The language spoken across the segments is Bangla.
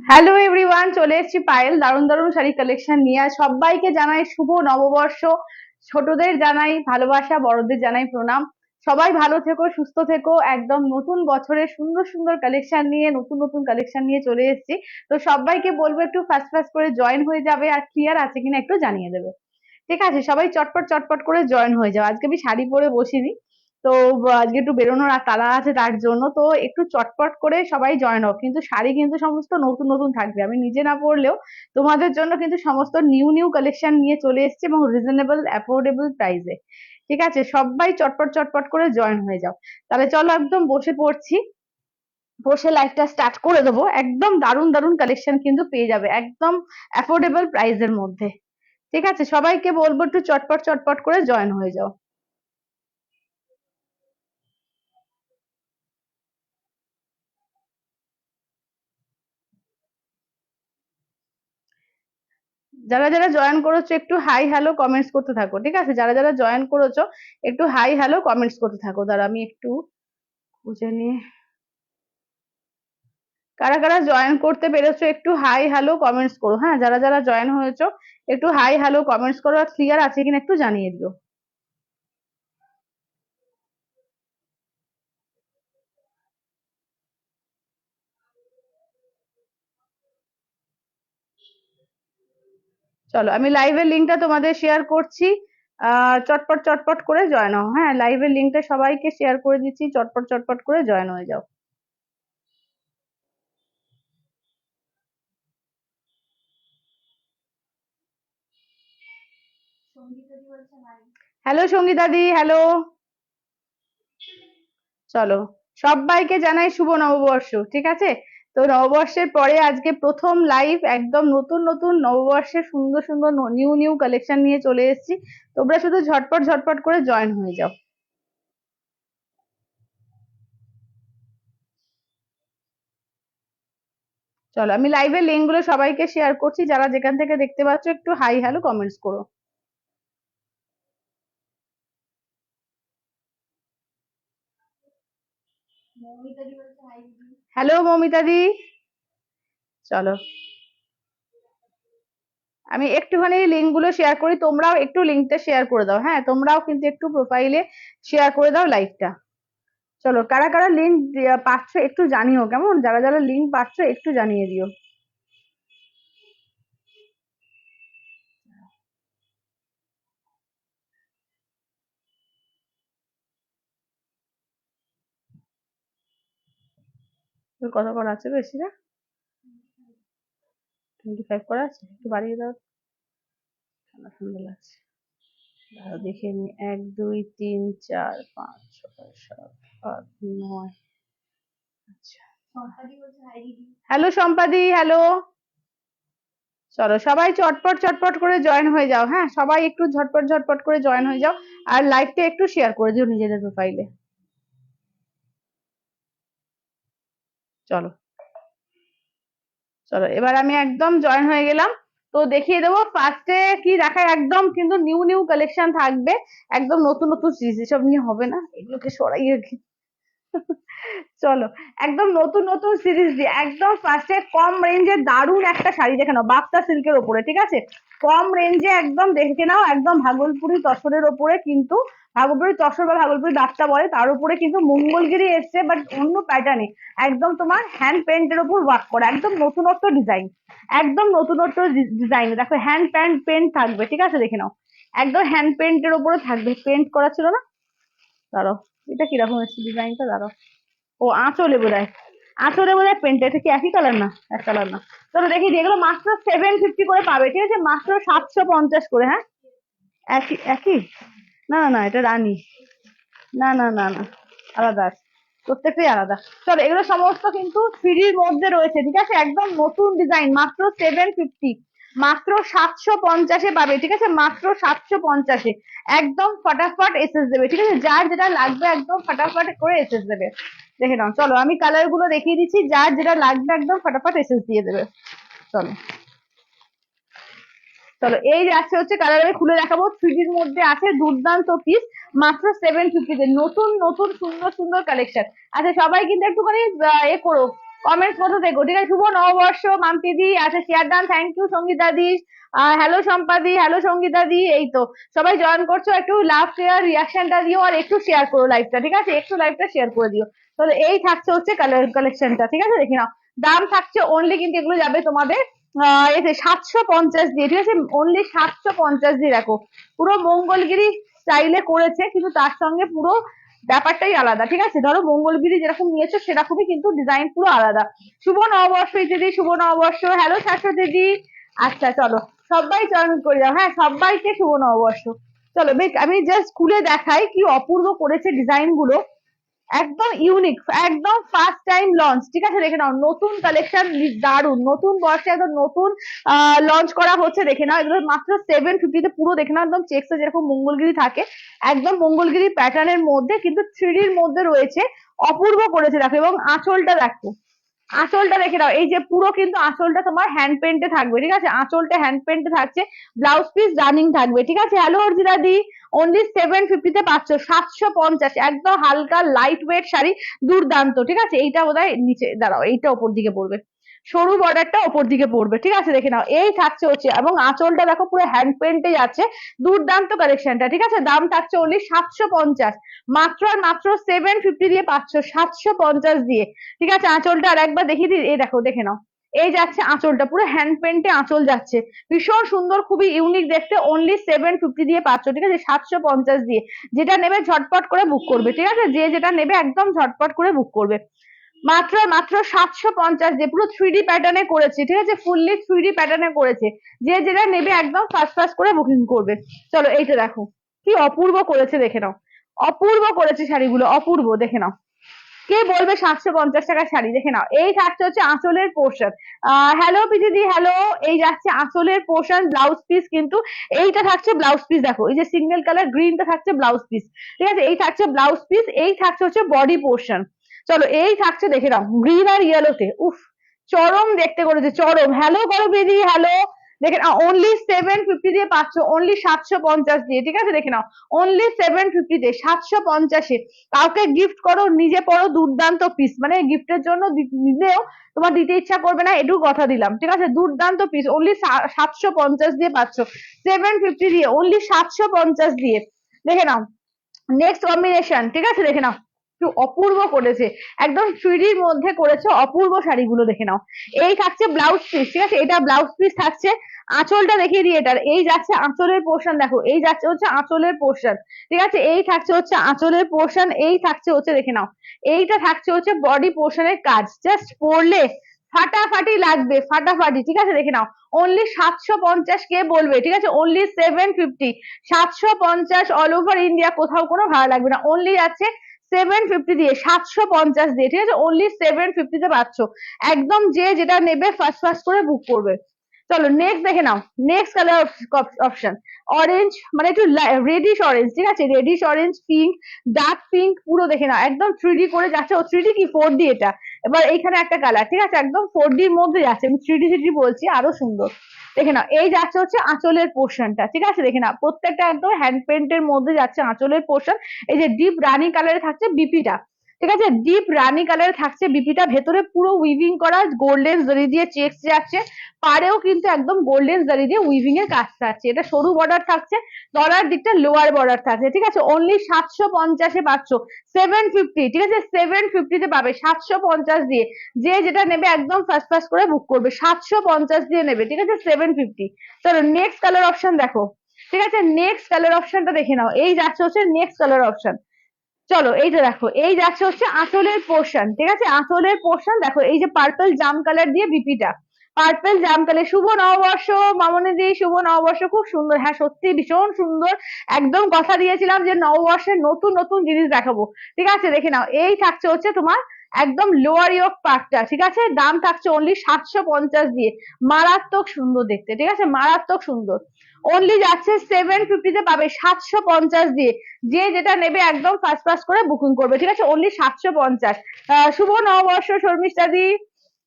হ্যালো এভরিওয়ান, চলে এসেছি পায়েল দারুণ দারুণ শাড়ি কালেকশন নিয়ে। সবাইকে জানাই শুভ নববর্ষ। ছোটদের জানাই ভালোবাসা, বড়দের জানাই প্রণাম। সবাই ভালো থেকো, সুস্থ থেকো। একদম নতুন বছরের সুন্দর সুন্দর কালেকশন নিয়ে, নতুন নতুন কালেকশন নিয়ে চলে এসেছি। তো সবাইকে বলবো একটু ফাস্ট ফাস্ট করে জয়েন হয়ে যাবে, আর ক্লিয়ার আছে কিনা একটু জানিয়ে দেবে। ঠিক আছে, সবাই চটপট চটপট করে জয়েন হয়ে যাও। আজকে আমি শাড়ি পরে বসিনি, তো আজকে একটু বেরোনোর তাড়া আছে, তার জন্য তো একটু চটপট করে সবাই জয়েন হোক। কিন্তু শাড়ি কিন্তু সমস্ত নতুন নতুন থাকবে, আমি নিজে না পরলেও তোমাদের জন্য কিন্তু সমস্ত নিউ নিউ কালেকশন নিয়ে চলে এসেছি, এবং রিজনেবল অ্যাফোর্ডেবল প্রাইসে। ঠিক আছে, সবাই চটপট চটপট করে জয়েন হয়ে যাও। তাহলে চলো একদম বসে পড়ছি, বসে লাইভটা স্টার্ট করে দেবো। একদম দারুণ দারুণ কালেকশন কিন্তু পেয়ে যাবে একদম অ্যাফোর্ডেবল প্রাইসের মধ্যে। ঠিক আছে, সবাইকে বলবো একটু চটপট চটপট করে জয়েন হয়ে যাও। যারা যারা জয়েন করেছো একটু হাই হ্যালো কমেন্টস করতে থাকো। ঠিক আছে, যারা যারা জয়েন করেছো একটু হাই হ্যালো কমেন্টস করতে থাকো। দাঁড়া আমি একটু খুঁজে নিয়ে, কারা কারা জয়েন করতে পেরেছো একটু হাই হ্যালো কমেন্টস করো। হ্যাঁ, যারা যারা জয়েন হয়েছো একটু হাই হ্যালো কমেন্টস করো, আর ক্লিয়ার আছে কিনা একটু জানিয়ে দিও। চলো আমি লাইভের লিঙ্কটা তোমাদের শেয়ার করছি, চটপট চটপট করে জয়েন হও। হ্যাঁ, লাইভের লিঙ্কটা সবাইকে শেয়ার করে দিচ্ছি, চটপট চটপট করে জয়েন হয়ে যাও। হ্যালো সঙ্গীতা দি, হ্যালো। চলো, সবাইকে জানাই শুভ নববর্ষ। ঠিক আছে, তো নববর্ষের পরে আজকে প্রথম লাইভ, একদম নতুন নতুন নববর্ষের সুন্দর সুন্দর নিউ নিউ কালেকশন নিয়ে চলে এসেছি। তোমরা শুধু ঝটপট ঝটপট করে জয়েন হয়ে যাও। চলো আমি লাইভের লিঙ্ক গুলো সবাইকে শেয়ার করছি, যারা যেখান থেকে দেখতে পাচ্ছ একটু হাই হ্যালো কমেন্টস করো। হ্যালো মমিতা দি। চলো আমি একটুখানি লিঙ্ক গুলো শেয়ার করি, তোমরাও একটু লিঙ্কটা শেয়ার করে দাও। হ্যাঁ, তোমরাও কিন্তু একটু প্রোফাইলে শেয়ার করে দাও লাইভটা। চলো, কারা কারা লিঙ্ক পাচ্ছ একটু জানিও, কেমন? যারা যারা লিঙ্ক পাচ্ছ একটু জানিয়ে দিও। কত করা আছে? বেশি না, 25 করা আছে, একটু বাড়িয়ে দাও। ঠান্ডা ঠান্ডা লাগছে, দাঁড়াও দেখে নি। 1 2 3 4 5 6 7 8 9। আচ্ছা, হ্যালো সম্পাদি, হ্যালো। চলো সবাই চটপট চটপট করে জয়েন হয়ে যাও। হ্যাঁ, সবাই একটু ঝটপট ঝটপট করে জয়েন হয়ে যাও, আর লাইভটা একটু শেয়ার করে দিও নিজেদের প্রোফাইলে। চলো চলো, এবার আমি একদম জয়েন হয়ে গেলাম। তো দেখিয়ে দেবো ফার্স্টে কি দেখায়। একদম কিন্তু নিউ নিউ কালেকশন থাকবে, একদম নতুন নতুন সিরিজ। এসব নিয়ে হবে না, এগুলোকে সরাই আর কি। চলো, একদম নতুন নতুন সিরিজ দিয়ে একদম ফার্স্টে কম রেঞ্জে দারুণ একটা শাড়ি দেখে নাও, বাক্তা সিল্কের ওপরে। ঠিক আছে, কম রেঞ্জে একদম দেখে নাও, একদম ভাগলপুরি তসরের ওপরে কিন্তু, ভাগলপুরি তসর বা ভাগলপুরি বাক্তা বলে, তার উপরে কিন্তু মঙ্গলগিরি এসছে, বাট অন্য প্যাটার্নে। একদম তোমার হ্যান্ড পেন্টের ওপর ওয়ার্ক করা, একদম নতুনত্ব ডিজাইন, একদম নতুনত্ব ডিজাইন। দেখো হ্যান্ড পেন্ট থাকবে। ঠিক আছে, দেখে নাও, একদম হ্যান্ড পেন্টের ওপরে থাকবে, পেন্ট করা ছিল না। দাঁড়াও, এটা কিরকম এসছে ডিজাইনটা, দাঁড়াও। ও আঁচলে বোধহয়, আঁচলে বোধহয় পেন্ট। এটা কি একই কালার? না, এক কালার না। চলো দেখি, যেগুলো মাত্র 750 করে পাবে। ঠিক আছে, মাত্র 750 করে। হ্যাঁ, একই একই। না না না, এটা রানী। না না না না, আলাদা আছে, প্রত্যেকটাই আলাদা। চলো, এগুলো সমস্ত কিন্তু থ্রির মধ্যে রয়েছে। ঠিক আছে, একদম নতুন ডিজাইন, মাত্র 750, মাত্র 750-এ পাবে। ঠিক আছে, মাত্র 750-এ একদম ফটাফট এসএস দেবে। ঠিক আছে, যার যেটা লাগবে একদম ফটাফট করে এসএস দেবে। দেখে নাও, চলো আমি কালার গুলো দেখিয়ে দিচ্ছি, যার যেটা লাগবে একদম ফটাফট এসএস দিয়ে দেবে। চলো চলো, এই যে আছে হচ্ছে কালার, আমি খুলে দেখাবো। থ্রিডির মধ্যে আছে দুর্দান্ত পিস, মাত্র 750 তে নতুন নতুন সুন্দর সুন্দর কালেকশন। আচ্ছা সবাই কিন্তু একটুখানি এ করো, কমেন্টস মতো দেখো, ঠিক আছে? শুভ নববর্ষ মাম্পিদি, আচ্ছা share done, thank you Sangita দি, হ্যালো সম্পাদি, হ্যালো সঙ্গীতা দি, এই তো সবাই জয়েন করছো, একটু লাভ শেয়ার রিয়াকশনটা দিও আর একটু শেয়ার করো লাইভটা, ঠিক আছে? একটু লাইভটা শেয়ার করে দিও। তাহলে এই থাকছে হচ্ছে কালেকশনটা, ঠিক আছে? দেখে নাও, দাম থাকছে অনলি কিন্তু এগুলো যাবে তোমাদের এতে 750 দিয়ে, ঠিক আছে? অনলি 750 দিয়ে। দেখো পুরো মঙ্গলগিরি স্টাইলে করেছে, কিন্তু তার সঙ্গে পুরো ব্যাপারটাই আলাদা, ঠিক আছে? ধরো মঙ্গলগিরি যেরকম নিয়েছো সেরকমই কিন্তু ডিজাইন পুরো আলাদা। শুভ নববর্ষ দিদি, শুভ নববর্ষ, হ্যালো শাশ্বতী দিদি। আচ্ছা চলো সবাই জয়েন করে যাও, হ্যাঁ সবাইকে শুভ নববর্ষ। চলো বেশ, আমি জাস্ট খুলে দেখাই কি অপূর্ব করেছে ডিজাইন গুলো, একদম ইউনিক, একদম ফার্স্ট টাইম লঞ্চ, ঠিক আছে? দেখে নাও নতুন কালেকশন, দারুন, নতুন বর্ষে একদম নতুন লঞ্চ করা হচ্ছে। দেখে নাও এগুলো মাত্র 750 তে, পুরো দেখে নাও একদম চেক্স যেরকম মঙ্গলগিরি থাকে, একদম মঙ্গলগিরি প্যাটার্নের মধ্যে কিন্তু 3D র মধ্যে রয়েছে, অপূর্ব করেছে দেখো। এবং আঁচলটা দেখো, আঁচলটা দেখে নাও, এই যে পুরো কিন্তু আঁচলটা তোমার হ্যান্ড পেন্টে থাকবে, ঠিক আছে? আঁচলটা হ্যান্ড পেন্টে থাকছে, ব্লাউজ পিস রানিং থাকবে, ঠিক আছে? হ্যালো অর্জিতা দি, অনলি 750 তে পাচ্ছ, 750, একদম হালকা লাইট ওয়েট শাড়ি, দুর্দান্ত, ঠিক আছে? এইটা বোধহয় নিচে দাঁড়াও, এইটা ওপর দিকে পড়বে, সরু বর্ডারটা ওপর দিকে পড়বে, ঠিক আছে? দেখে নাও এই থাকছে হচ্ছে, এবং আঁচলটা দেখো পুরো হ্যান্ড পেন্টে যাচ্ছে, দুর্দান্ত কালেকশনটা, ঠিক আছে? দাম থাকছে অনলি 750, মাত্র আর মাত্র 750 দিয়ে পাচ্ছ, 750 দিয়ে, ঠিক আছে? আঁচলটা আর একবার দেখিয়ে দিই, এই দেখো, দেখে নাও, এই যাচ্ছে আঁচলটা, পুরো হ্যান্ড পেন্টে আঁচল যাচ্ছে, ভীষণ সুন্দর, খুবই ইউনিক দেখতে, অনলি 750 দিয়ে পাচ্ছ, ঠিক আছে? 750 দিয়ে। যেটা নেবে ঝটপট করে বুক করবে, ঠিক আছে? যে যেটা নেবে একদম ঝটপট করে বুক করবে, মাত্র মাত্র 750 দিয়ে, পুরো 3D প্যাটার্নে করেছে, ঠিক আছে? ফুললি 3D প্যাটার্নে করেছে, যে যেটা নেবে একদম ফার্স্ট ফার্স্ট করে বুকিং করবে। চলো এইটা দেখো কি অপূর্ব করেছে, দেখে নাও, অপূর্ব করেছে শাড়িগুলো, অপূর্ব, দেখে নাও। কে বলবে 750 টাকার শাড়ি? দেখে নাও এই থাকছে হচ্ছে আঁচলের পোর্শন, হ্যালো পিজিদি, হ্যালো, এই যাচ্ছে আঁচলের পোর্শন, ব্লাউজ পিস কিন্তু এইটা থাকছে ব্লাউজ পিস, দেখো এই যে সিঙ্গেল কালার গ্রিনটা থাকছে ব্লাউজ পিস, ঠিক আছে? এই থাকছে ব্লাউজ পিস, এই থাকছে হচ্ছে বডি পোর্শন। চলো এই থাকছে, দেখে নাও গ্রিন আর ইয়েলোতে, উফ চরম দেখতে করেছে, চরম। হ্যালো করো দিদি, হ্যালো, দেখে নাও অনলি 750 দিয়ে পাচ্ছ, অনলি 750 দিয়ে, ঠিক আছে? দেখে নাও অনলি 750 তে, 750-এ কাউকে গিফট করো, নিজে পরো, দুর্দান্ত পিস, মানে গিফটের জন্য দিলেও তোমার দিতে ইচ্ছা করবে না, এটুকু কথা দিলাম, ঠিক আছে? দুর্দান্ত পিস, অনলি 750 দিয়ে পাচ্ছ, 750 দিয়ে, অনলি 750 দিয়ে। দেখে নাও নেক্সট কম্বিনেশন, ঠিক আছে? দেখে নাও কি অপূর্ব করেছে, একদম 3D র মধ্যে করেছে, অপূর্ব শাড়িগুলো, দেখে নাও। এই থাকছে ব্লাউজ পিস, ঠিক আছে? এটা ব্লাউজ পিস থাকছে, আঁচলটা দেখিয়ে দিই এটার, এই যাচ্ছে আঁচলের পোর্শন, দেখো এই যাচ্ছে হচ্ছে আঁচলের পোর্শন, ঠিক আছে? এই থাকছে হচ্ছে আঁচলের পোর্শন, এই থাকছে হচ্ছে, দেখে নাও এইটা থাকছে হচ্ছে বডি পোর্শনের কাজ, জাস্ট পরলে ফাটাফাটি লাগবে, ফাটাফাটি, ঠিক আছে? দেখে নাও অনলি 750, কে বলবে, ঠিক আছে? অনলি 750, 750 অল ওভার ইন্ডিয়া, কোথাও কোনো ভাড়া লাগবে না, অনলি যাচ্ছে 750 দিয়ে, 750 দিয়ে, ঠিক আছে? অনলি 750 তে পাচ্ছ, একদম যে যেটা নেবে ফার্স্ট ফার্স্ট করে বুক করবে। চলো নেক্সট দেখে নাও, নেক্সট কালার অপশন অরেঞ্জ, মানে একটু রেডিশ অরেঞ্জ, ঠিক আছে? Reddish orange, pink, dark pink, পুরো দেখে নাও একদম 3D করে যাচ্ছে, ও 3D কি 4D এটা, এবার এইখানে একটা কালার, ঠিক আছে? একদম 4D র মধ্যে যাচ্ছে, আমি 3D বলছি, আরো সুন্দর, দেখে নাও এই যাচ্ছে হচ্ছে আঁচলের পোর্শনটা, ঠিক আছে? দেখে নাও প্রত্যেকটা একদম হ্যান্ড পেন্টের মধ্যে যাচ্ছে আঁচলের পোর্শন, এই যে ডিপ রানি কালারে থাকছে বিপিটা, ঠিক আছে? ডিপ রানি কালারে থাকছে বিপিটা, ভেতরে পুরো উইভিং করা গোল্ডেন জরি দিয়ে চেকস যাচ্ছে, পাড়েও কিন্তু একদম গোল্ডেন জরি দিয়ে উইভিং এর কাজ থাকছে, এটা সরু বর্ডার থাকছে, গলার দিকটা লোয়ার বর্ডার থাকছে, ঠিক আছে? অনলি 750-এ পাচ্ছ, 750, ঠিক আছে? 750 তে পাবে, 750 দিয়ে, যে যেটা নেবে একদম ফার্স্ট ফার্স্ট করে বুক করবে, 750 দিয়ে নেবে, ঠিক আছে? 750। চলো নেক্সট কালার অপশন দেখো, ঠিক আছে? নেক্সট কালার অপশনটা দেখে নাও, এই যাচ্ছে হচ্ছে নেক্সট কালার অপশন। চলো এইটা দেখো, এই যাচ্ছে হচ্ছে আঁচলের পোর্শন, ঠিক আছে? আঁচলের পোর্শন দেখো, এই যে পার্পল জাম কালার দিয়ে বিপিটা, পার্পল জাম কালার। শুভ নববর্ষ মামনি দি, শুভ নববর্ষ, খুব সুন্দর, হ্যাঁ সত্যি ভীষণ সুন্দর, একদম কথা দিয়েছিলাম যে নববর্ষের নতুন নতুন জিনিস দেখাবো, ঠিক আছে? দেখে নাও এই থাকছে হচ্ছে তোমার একদম লোয়ার ইয়োক পার্টটা, ঠিক আছে? দাম থাকছে অনলি 750 দিয়ে, মারাত্মক সুন্দর দেখতে, ঠিক আছে? মারাত্মক সুন্দর, অনলি যাচ্ছে 750 তে পাবে, 750 দিয়ে, যে যেটা নেবে একদম ফার্স্ট ফার্স্ট করে বুকিং করবে, ঠিক আছে? অনলি 750। শুভ নববর্ষ শর্মিষ্ঠা দি,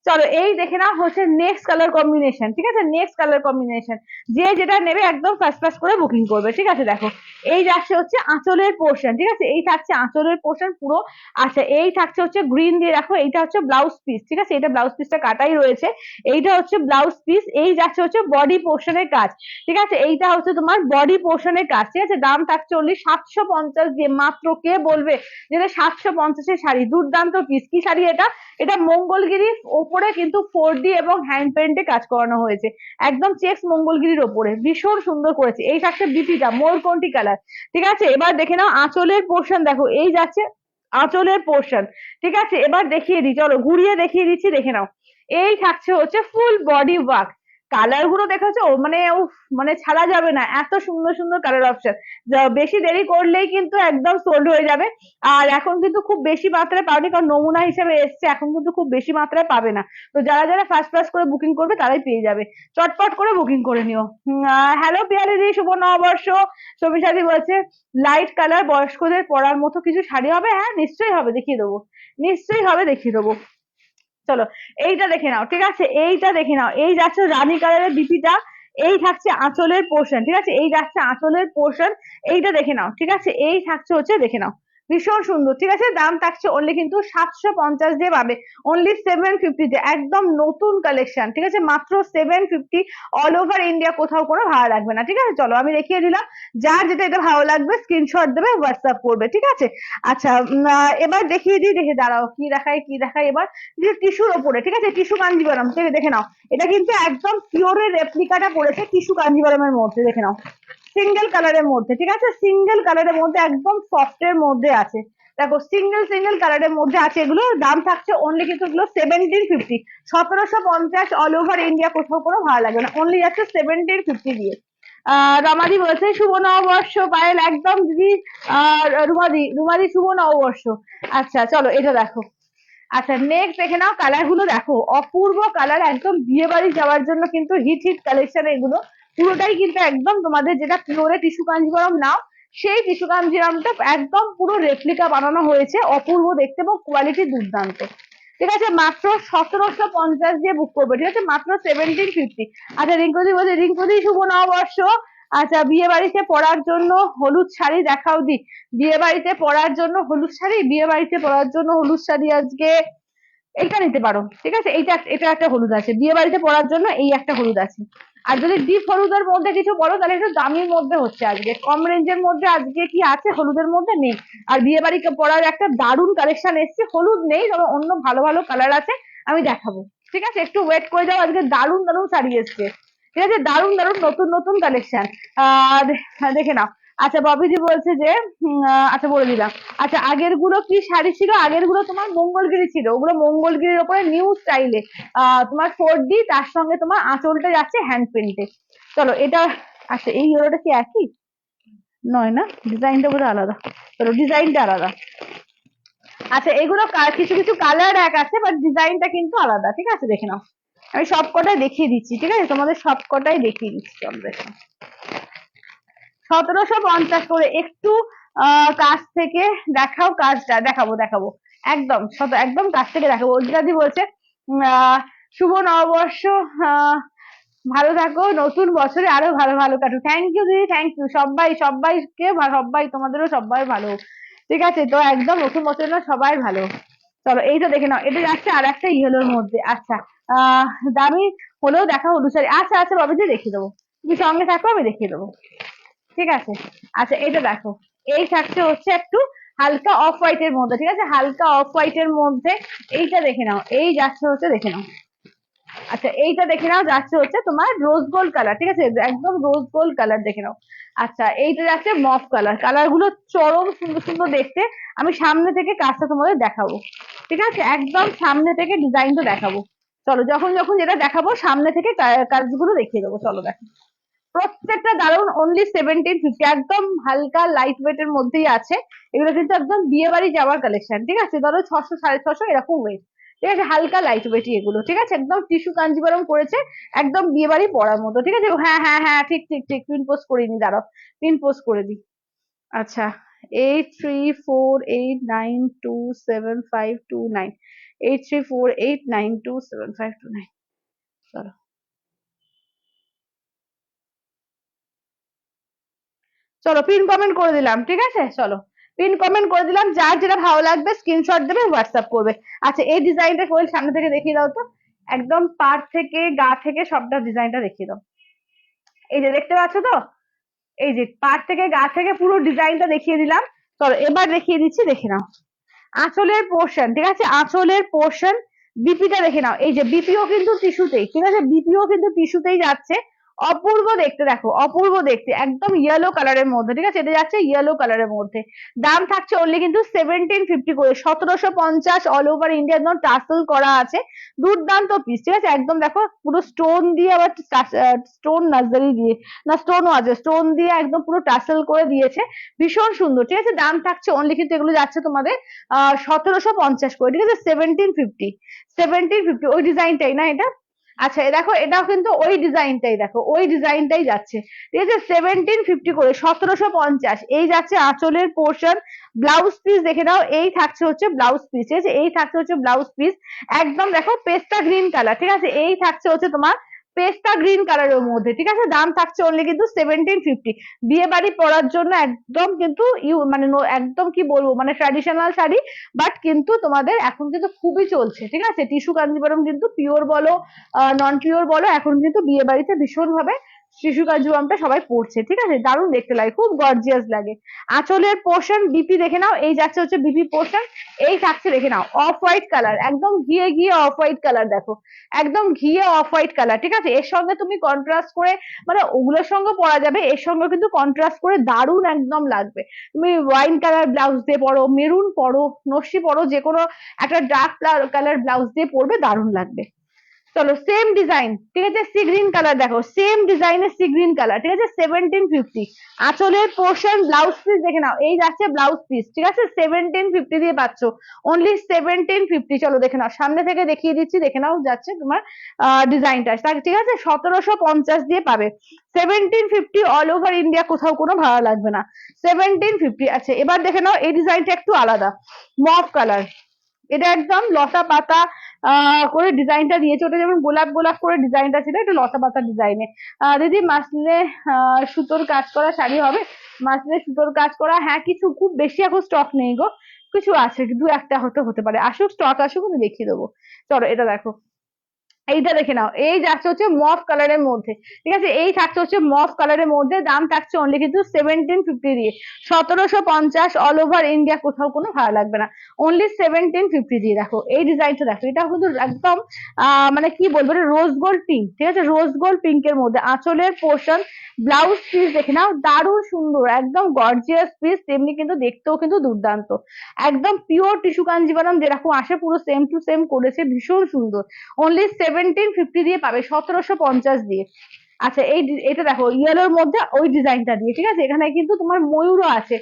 চলো এই দেখে নাও হচ্ছে নেক্সট কালার কম্বিনেশন, ঠিক আছে, নেক্সট কালার কম্বিনেশন। যে যেটা নেবে একদম ফার্স্ট ফার্স্ট করে বুকিং করবে, ঠিক আছে। দেখো এই যাচ্ছে হচ্ছে আঁচলের পোর্শন, ঠিক আছে, এই থাকছে আঁচলের পোর্শন পুরো। আচ্ছা এই থাকছে হচ্ছে গ্রিন দিয়ে, দেখো এইটা হচ্ছে ব্লাউজ পিস, ঠিক আছে, এটা ব্লাউজ পিসটা কাটাই রয়েছে, এইটা হচ্ছে ব্লাউজ পিস। এই যাচ্ছে হচ্ছে বডি পোর্শনের কাজ, ঠিক আছে, এইটা হচ্ছে তোমার বডি পোর্শনের কাজ, ঠিক আছে। দাম থাকছে অনলি 750 দিয়ে মাত্র। কে বলবে যেটা 750-এর শাড়ি? দুর্দান্ত পিস। কি শাড়ি এটা? এটা মঙ্গলগিরির ওপরে কিন্তু 4D এবং হ্যান্ড পেন্টে কাজ করানো হয়েছে, একদম চেক্স মঙ্গলগিরির ওপরে, ভীষণ সুন্দর করেছে। এই থাকছে বিপিটা মোরকন্টি কালার, ঠিক আছে। এবার দেখে নাও আঁচলের পোর্শন, দেখো এই যাচ্ছে আঁচলের পোর্শন, ঠিক আছে। এবার দেখিয়ে দিই, চলো ঘুরিয়ে দেখিয়ে দিচ্ছি, দেখে নাও। এই থাকছে হচ্ছে ফুল বডি ওয়ার্ক। কালার গুলো দেখেছো, মানে উফ, মানে ছাড়া যাবে না, এত সুন্দর সুন্দর কালার অপশন। বেশি দেরি করলেই কিন্তু একদম সোল্ড হয়ে যাবে। আর এখন কিন্তু খুব বেশি মাত্রায় পাওনি, কারণ নমুনা হিসেবে এসছে, এখন কিন্তু খুব বেশি মাত্রায় পাবে না। তো যারা যারা ফার্স্ট ফার্স্ট করে বুকিং করবে তারাই পেয়ে যাবে, চটপট করে বুকিং করে নিও। হ্যালো পিয়ালিদি, শুভ নববর্ষ। সবিসাদি বলছে লাইট কালার বয়স্কদের পরার মতো কিছু শাড়ি হবে? হ্যাঁ নিশ্চয়ই হবে, দেখিয়ে দেবো, নিশ্চয়ই হবে, দেখিয়ে দেবো। চলো এইটা দেখে নাও, ঠিক আছে, এইটা দেখে নাও। এই যাচ্ছে রানী কালারের বিপিটা, এই থাকছে আঁচলের পোর্শন, ঠিক আছে, এই যাচ্ছে আঁচলের পোর্শন। এইটা দেখে নাও, ঠিক আছে, এই থাকছে হচ্ছে, দেখে নাও, ভীষণ সুন্দর, ঠিক আছে। দাম থাকছে অনলি কিন্তু 750 দিয়ে পাবে, অনলি 750 তে, একদম নতুন কালেকশন, ঠিক আছে, মাত্র 750। অল ওভার ইন্ডিয়া কোথাও কোনো ভাড়া লাগবে না, ঠিক আছে। চলো আমি দেখিয়ে দিলাম, যার যেটা এটা ভালো লাগবে স্ক্রিনশট দেবে, হোয়াটসঅ্যাপ করবে, ঠিক আছে। আচ্ছা এবার দেখিয়ে দিই, দেখে দাঁড়াও কি দেখায় কি দেখায় এবার। যে টিস্যুর ওপরে, ঠিক আছে, টিস্যু কাঞ্জিভারাম, দেখে নাও। এটা কিন্তু একদম পিওরের রেপ্লিকাটা পড়েছে টিস্যু কাঞ্জিভারামের মধ্যে, দেখে নাও, সিঙ্গেল কালারের মধ্যে, ঠিক আছে, সিঙ্গেল কালারের মধ্যে, একদম সফট এর মধ্যে আছে। দেখো সিঙ্গেল সিঙ্গেল কালারের মধ্যে আছে, এগুলো দাম থাকছে অনলি কিন্তু এগুলো 1750, 1750। অল ওভার ইন্ডিয়া কোথাও কোনো ভালো লাগবে না, অনলি যাচ্ছে 1750 দিয়ে। রমাদি বলছে শুভ নববর্ষ পায়েল, একদম দিদি। রুমাদি রুমাদি শুভ নববর্ষ। আচ্ছা চলো এটা দেখো। আচ্ছা নেক্সট দেখে নাও, কালার গুলো দেখো, অপূর্ব কালার, একদম বিয়ে বাড়ি যাওয়ার জন্য কিন্তু হিট হিট কালেকশন এগুলো। পুরোটাই কিন্তু একদম তোমাদের যেটা পিওরে টিস্যু কাঞ্জিভরম নাও, সেই টিস্যু কাঞ্জিভরমটা একদম পুরো রেপ্লিকা বানানো হয়েছে, অপূর্ব দেখতে এবং কোয়ালিটি দুর্দান্ত, ঠিক আছে। মাত্র 1750 দিয়ে বুক করবে, ঠিক আছে, মাত্র 1750। আচ্ছা রিঙ্কুদি বলছে, রিঙ্কুদি শুভ নববর্ষ। আচ্ছা বিয়ে বাড়িতে পরার জন্য হলুদ শাড়ি দেখাও দি। বিয়ে বাড়িতে পরার জন্য হলুদ শাড়ি, বিয়ে বাড়িতে পরার জন্য হলুদ শাড়ি আজকে এইটা নিতে পারো, ঠিক আছে, এইটা এটা একটা হলুদ আছে বিয়ে বাড়িতে পরার জন্য, এই একটা হলুদ আছে। আর যদি ডিপ হলুদের মধ্যে কিছু বলো তাহলে একটু দামির মধ্যে হচ্ছে আজকে, কম রেঞ্জের মধ্যে আজকে কি আছে হলুদের মধ্যে নেই। আর বিয়ে বাড়ি পরার একটা দারুণ কালেকশন এসছে, হলুদ নেই তবে অন্য ভালো ভালো কালার আছে, আমি দেখাবো, ঠিক আছে, একটু ওয়েট করে যাও, আজকে দারুণ দারুণ শাড়ি এসছে, ঠিক আছে, দারুণ দারুণ নতুন নতুন কালেকশন। আর দেখে নাও। আচ্ছা ববিদি বলছে যে আচ্ছা বলে দিলাম। আচ্ছা আগের গুলো কি শাড়ি ছিল? আগের গুলো তোমার মঙ্গলগিরি ছিল, ওগুলো মঙ্গলগিরির ওপরে নিউ স্টাইলে তোমার 4D, তার সঙ্গে তোমার আঁচলটা যাচ্ছে হ্যান্ড প্রিন্টে। চলো এটা, আচ্ছা এই ইয়েলোটা কি একই নয় না, ডিজাইনটা বোধহয় আলাদা, চলো ডিজাইনটা আলাদা। আচ্ছা এগুলো কিছু কিছু কালার এক আছে বাট ডিজাইনটা কিন্তু আলাদা, ঠিক আছে, দেখে নাও। আমি সবকটাই দেখিয়ে দিচ্ছি, ঠিক আছে, তোমাদের সবকটাই দেখিয়ে দিচ্ছি। চলো দেখো 1750 করে, একটু কাছ থেকে দেখাও, কাজটা দেখাবো দেখাবো, একদম একদম কাছ থেকে দেখাবো। অর্জিতাদি বলছে শুভ নববর্ষ, ভালো থাকো, নতুন বছরে আরো ভালো ভালো কাটুক। থ্যাংক ইউ দিদি, থ্যাংক ইউ, সবাই সবাইকে, সবাই তোমাদেরও সবাই ভালো, ঠিক আছে, তো একদম নতুন বছরের জন্য সবাই ভালো। চলো এইটা দেখে নাও, এটা যাচ্ছে আর একটা ইয়েলোর মধ্যে। আচ্ছা দামি হলেও দেখা হলুদ শাড়ি, আচ্ছা আচ্ছা বাবাজি দেখিয়ে দেবো, তুমি সঙ্গে থাকো আমি দেখিয়ে দেবো, ঠিক আছে। আচ্ছা এটা দেখো, এই থাকছে হচ্ছে একটু হালকা অফ হোয়াইট এর মধ্যে, ঠিক আছে, হালকা অফ হোয়াইট এর মধ্যে। এইটা দেখে নাও, এই যাচ্ছে হচ্ছে, দেখে নাও। আচ্ছা এইটা দেখে নাও, যাচ্ছে হচ্ছে তোমার রোজ গোল্ড কালার, ঠিক আছে, একদম রোজ গোল্ড কালার, দেখে নাও। আচ্ছা এইটা যাচ্ছে মফ কালার, কালার গুলো চরম সুন্দর সুন্দর দেখতে। আমি সামনে থেকে কাজটা তোমাদের দেখাবো, ঠিক আছে, একদম সামনে থেকে ডিজাইনটা দেখাবো। চলো যখন যখন যেটা দেখাবো সামনে থেকে কাজগুলো দেখিয়ে দেবো, চলো দেখো। প্রত্যেকটা দারুন, অনলি 1750, একদম হালকা লাইট ওয়েট এর মধ্যেই আছে। এগুলো কিন্তু একদম বিয়ে বাড়ি যাওয়ার কালেকশন, ঠিক আছে, ধরো 600 650 এরকম ওয়েট, ঠিক আছে, হালকা লাইট ওয়েটই এগুলো, ঠিক আছে, একদম টিস্যু কাঞ্জিভারম করেছে, একদম বিয়ে বাড়ি পড়ার মতো, ঠিক আছে। হ্যাঁ হ্যাঁ হ্যাঁ ঠিক ঠিক ঠিক, পিন পোস্ট করিনি, দাঁড়াও পিন পোস্ট করে দিই। আচ্ছা 8348927529, 8348927529। চলো চলো পিন কমেন্ট করে দিলাম, ঠিক আছে? চলো পিন কমেন্ট করে দিলাম, যার যেটা ভালো লাগবে স্ক্রিনশট দেবে, হোয়াটসঅ্যাপ করবে। আচ্ছা এই ডিজাইনটা কোয়েল সামনে থেকে দেখিয়ে দাও তো, একদম পাড় থেকে গা থেকে সবটা ডিজাইনটা দেখিয়ে দাও। এই যে দেখতে পাচ্ছ তো, এই যে পাড় থেকে গা থেকে পুরো ডিজাইনটা দেখিয়ে দিলাম। চলো এবার দেখিয়ে দিচ্ছি, দেখে নাও আঁচলের পোর্শন, ঠিক আছে? আঁচলের পোর্শন বিপিটা দেখে নাও, এই যে বিপিও কিন্তু টিস্যুতেই, ঠিক আছে? বিপিও কিন্তু টিস্যুতেই যাচ্ছে, অপূর্ব দেখতে, দেখো অপূর্ব দেখতে, একদম ইয়েলো কালারের মধ্যে, ঠিক আছে? এটা যাচ্ছে ইয়েলো কালারের মধ্যে। দাম থাকছে অনলি কিন্তু 1750 করে, 1750, অল ওভার ইন্ডিয়া, একদম টাসেল করা আছে, দুর্দান্ত পিস, ঠিক আছে? একদম দেখো পুরো স্টোন দিয়ে, আবার স্টোন নার্সারি দিয়ে, না স্টোনও আছে, স্টোন দিয়ে একদম পুরো টাসেল করে দিয়েছে, ভীষণ সুন্দর, ঠিক আছে? দাম থাকছে অনলি কিন্তু এগুলো যাচ্ছে তোমাদের 1750 করে, ঠিক আছে? 1750, 1750 ওই ডিজাইনটাই না এটা? আচ্ছা দেখো এটাও কিন্তু ওই ডিজাইনটাই, দেখো ওই ডিজাইনটাই যাচ্ছে, ঠিক আছে? 1750 করে, 1750, এই যাচ্ছে আঁচলের পোর্শন। ব্লাউজ পিস দেখে নাও, এই থাকছে হচ্ছে ব্লাউজ পিস, ঠিক আছে? এই থাকছে হচ্ছে ব্লাউজ পিস, একদম দেখো পেস্তা গ্রিন কালার, ঠিক আছে? এই থাকছে হচ্ছে তোমার পেস্তা গ্রিন কালারের মধ্যে, ঠিক আছে? দাম থাকছে অনলি কিন্তু 1750। বিয়ে বাড়ি পরার জন্য একদম কিন্তু মানে একদম কি বলবো, মানে ট্র্যাডিশনাল শাড়ি, বাট কিন্তু তোমাদের এখন কিন্তু খুবই চলছে, ঠিক আছে? টিস্যু কাঞ্জিবরম কিন্তু পিওর বলো নন পিওর বলো, এখন কিন্তু বিয়ে বাড়িতে ভীষণ ভাবে টিস্যু কাঞ্জিবরমটা সবাই পরছে, ঠিক আছে? দারুণ দেখতে লাগে, খুব গর্জিয়াস লাগে। আঁচলের পোর্শন বিপি দেখে নাও, এই যাচ্ছে হচ্ছে বিপি পোর্শন, এই থাকছে দেখে নাও অফ হোয়াইট কালার, একদম ঘিয়ে ঘিয়ে অফ হোয়াইট কালার, দেখো একদম ঘিয়ে অফ হোয়াইট কালার, ঠিক আছে? এর সঙ্গে তুমি কন্ট্রাস্ট করে, মানে ওগুলোর সঙ্গে পরা যাবে, এর সঙ্গে কিন্তু কন্ট্রাস্ট করে দারুণ একদম লাগবে। তুমি ওয়াইন কালার ব্লাউজ দিয়ে পরো, মেরুন পরো, নস্যি পরো, যে কোনো একটা ডার্ক কালার ব্লাউজ দিয়ে পরবে, দারুণ লাগবে। চলো সেম ডিজাইন, ঠিক আছে? সি গ্রিন কালার, দেখো সেম ডিজাইনের সি গ্রিন কালার, ঠিক আছে? 1750। আঁচলের পোর্শন ব্লাউজ পিস দেখে নাও, এই যাচ্ছে ব্লাউজ পিস, ঠিক আছে? 1750 দিয়ে পাচ্ছ, অনলি 1750। চলো দেখে নাও, সামনে থেকে দেখিয়ে দিচ্ছি, দেখে নাও যাচ্ছে তোমার ডিজাইনটা, ঠিক আছে? 1750 দিয়ে পাবে, 1750 অল ওভার ইন্ডিয়া, কোথাও কোনো ভাড়া লাগবে না, 1750। আচ্ছা এবার দেখে নাও এই ডিজাইনটা একটু আলাদা, মভ কালার, এটা একদম লতা পাতা করে ডিজাইনটা দিয়েছে, ওটা যেমন গোলাপ গোলাপ করে ডিজাইনটা ছিল, এটা লতা পাতা ডিজাইনে। দিদি মাসলিনে সুতোর কাজ করা শাড়ি হবে? মাসলিনে সুতোর কাজ করা, হ্যাঁ কিছু, খুব বেশি এখন স্টক নেই গো, কিছু আছে, দু একটা হতে পারে, আসুক স্টক আসুক আমি দেখিয়ে দেবো। চলো এটা দেখো, এইটা দেখে নাও, এই যাচ্ছে হচ্ছে মফ কালারের মধ্যে, ঠিক আছে? এই থাকছে হচ্ছে মফ কালারের মধ্যে, দাম থাকছে অনলি কিন্তু 1750 দিয়ে, 1750 অল ওভার ইন্ডিয়া, কোথাও কোনো ভাড়া লাগবে না, অনলি 1750 দিয়ে। দেখো এই ডিজাইনটা, দেখো এটা কিন্তু একদম মানে কি বলবো, রোজ গোল্ড পিঙ্ক, ঠিক আছে? রোজ গোল্ড পিঙ্কের মধ্যে আঁচলের পোর্শন, ব্লাউজ পিস দেখে নাও, দারুণ সুন্দর, একদম গর্জিয়াস পিস, তেমনি কিন্তু দেখতেও কিন্তু দুর্দান্ত, একদম পিওর টিস্যু কাঞ্জিভারম যেরকম আসে পুরো সেম টু সেম করেছে, ভীষণ সুন্দর, অনলি 1750 দিয়ে পাবে, 1750 দিয়ে। আচ্ছা এটা দেখো ইয়েলোর মধ্যে ওই ডিজাইনটা দিয়ে, ঠিক আছে? এখানে কিন্তু তোমার ময়ূরও আছে,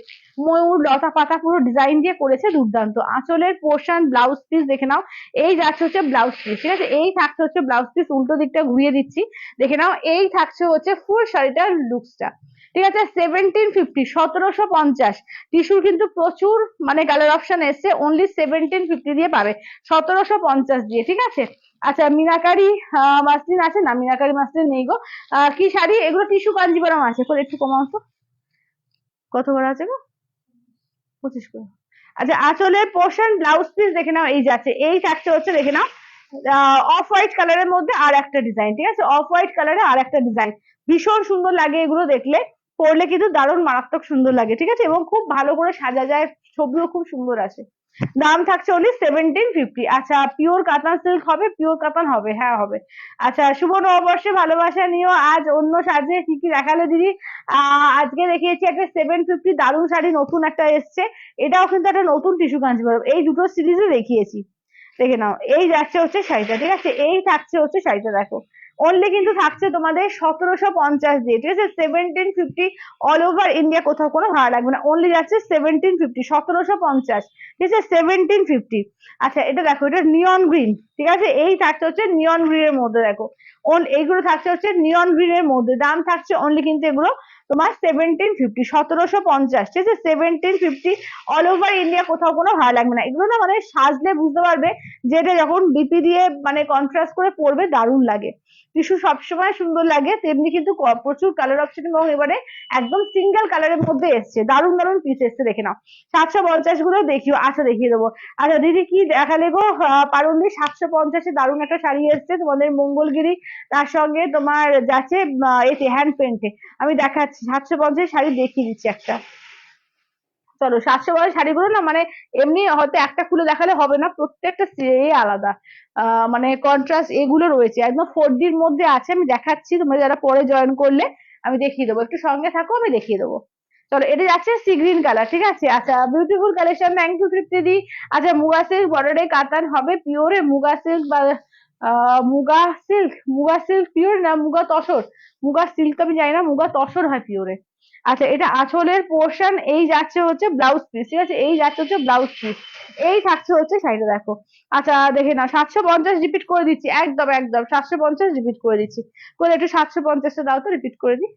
ময়ূর লতা পাতা পুরো ডিজাইন দিয়ে করেছে, দুর্দান্ত। আঁচলের পোর্শন ব্লাউজ পিস দেখে নাও, এই যাচ্ছে হচ্ছে ব্লাউজ পিস, ঠিক আছে? এই থাকছে হচ্ছে ব্লাউজ পিস, উল্টো দিকটা ঘুরিয়ে দিচ্ছি, দেখে নাও এই থাকছে হচ্ছে ফুল শাড়িটার লুকসটা, ঠিক আছে? 1750, 1750, টিস্যুর কিন্তু প্রচুর মানে কালার অপশন এসছে, অনলি 1750 দিয়ে পাবে, 1750 দিয়ে, ঠিক আছে? আচ্ছা মিনাকারি মাসলিন আছে না? মিনাকারি মাসলিন নেই গো। কি শাড়ি এগুলো? টিস্যু কাঞ্জিভারম আছে, করে একটু কমাও তো, কত করে আছে গো? 25 করে। আচ্ছা আঁচলের পোর্শন ব্লাউজ পিস দেখে নাও, এই যাচ্ছে, এই থাকছে হচ্ছে দেখে নাও অফ হোয়াইট কালারের মধ্যে আর একটা ডিজাইন, ঠিক আছে? অফ হোয়াইট কালারে আর একটা ডিজাইন, ভীষণ সুন্দর লাগে এগুলো দেখলে, পরলে কিন্তু দারুণ মারাত্মক সুন্দর লাগে, ঠিক আছে? এবং খুব ভালো করে সাজা যায়, ছবিও খুব সুন্দর আসে। দাম থাকছে অনলি 1750। আচ্ছা পিওর কাতান সিল্ক হবে? পিওর কাতান হবে, হ্যাঁ হবে। আচ্ছা শুভ নববর্ষে ভালোবাসা নিও, আজ অন্য সাজে কি কি দেখালে দিদি? আজকে দেখিয়েছি একটা 750 দারুণ শাড়ি, নতুন একটা এসছে, এটাও কিন্তু একটা নতুন টিস্যু কাঞ্জিভারম, এই দুটো সিরিজে দেখিয়েছি, দেখে নাও এই যাচ্ছে হচ্ছে শাড়িটা, ঠিক আছে? এই থাকছে হচ্ছে শাড়িটা, দেখো অনলি কিন্তু থাকছে তোমাদের 1750 দিয়ে, ঠিক আছে? 1750 অল ওভার ইন্ডিয়া, কোথাও কোনো ভাড়া লাগবে না, অনলি যাচ্ছে 1750, 1750, ঠিক আছে? 1750। আচ্ছা এটা দেখো, এটা নিয়ন গ্রিন, ঠিক আছে? এই থাকছে হচ্ছে নিয়ন গ্রিনের মধ্যে, দেখো এইগুলো থাকছে হচ্ছে নিয়ন গ্রিনের মধ্যে, দাম থাকছে অনলি কিন্তু এগুলো তোমার 1750, 1750, ঠিক আছে, 1750 অল ওভার ইন্ডিয়া, কোথাও কোনো ভালো লাগবে না এগুলো না, মানে সাজলে বুঝতে পারবে যে এটা যখন ডিপি দিয়ে মানে কন্ট্রাস্ট করে পরবে দারুণ লাগে। টিস্যু সবসময় সুন্দর লাগে, তেমনি কিন্তু প্রচুর কালার অপশন, এবং এবারে একদম সিঙ্গেল কালারের মধ্যে এসছে, দারুণ দারুণ পিস এসছে দেখে নাও। 750 গুলো দেখিও, আচ্ছা দেখিয়ে দেবো। আচ্ছা দিদি কি দেখালে গো, পারুলদি 750-এ দারুণ একটা শাড়ি এসছে তোমাদের মঙ্গলগিরি, তার সঙ্গে তোমার যাচ্ছে এতে হ্যান্ড পেন্টে। আমি দেখাচ্ছি 750 শাড়ি দেখিয়ে দিচ্ছি একটা। চলো 750 শাড়িগুলো না, মানে এমনি হয়তো একটা খুলে দেখালে হবে না, প্রত্যেকটা আলাদা, মানে কন্ট্রাস্ট এগুলো রয়েছে, একদম 4D-র মধ্যে আছে। আমি দেখাচ্ছি, তোমরা যারা পরে জয়েন করলে আমি দেখিয়ে দেবো, একটু সঙ্গে থাকো, আমি দেখিয়ে দেবো। চলো এটা যাচ্ছে সি গ্রিন কালার, ঠিক আছে। আচ্ছা beautiful collection, thank you Tripti দি। আচ্ছা মুগা সিল্ক বর্ডারে কাতান হবে, পিওরে মুগা সিল্ক বা মুগা সিল্ক পিওর না মুগা তসর? মুগা সিল্ক তো আমি জানি না, মুগা তসর হয় পিওরে। আচ্ছা এটা আঁচলের পোর্শন, এই যাচ্ছে হচ্ছে ব্লাউজ পিস, ঠিক আছে, এই যাচ্ছে হচ্ছে ব্লাউজ পিস, এই থাকছে হচ্ছে শাড়িটা দেখো। আচ্ছা দেখে না, 750 রিপিট করে দিচ্ছি, একদম একদম 750 রিপিট করে দিচ্ছি, করে একটু 750টা দাও তো, রিপিট করে দিই।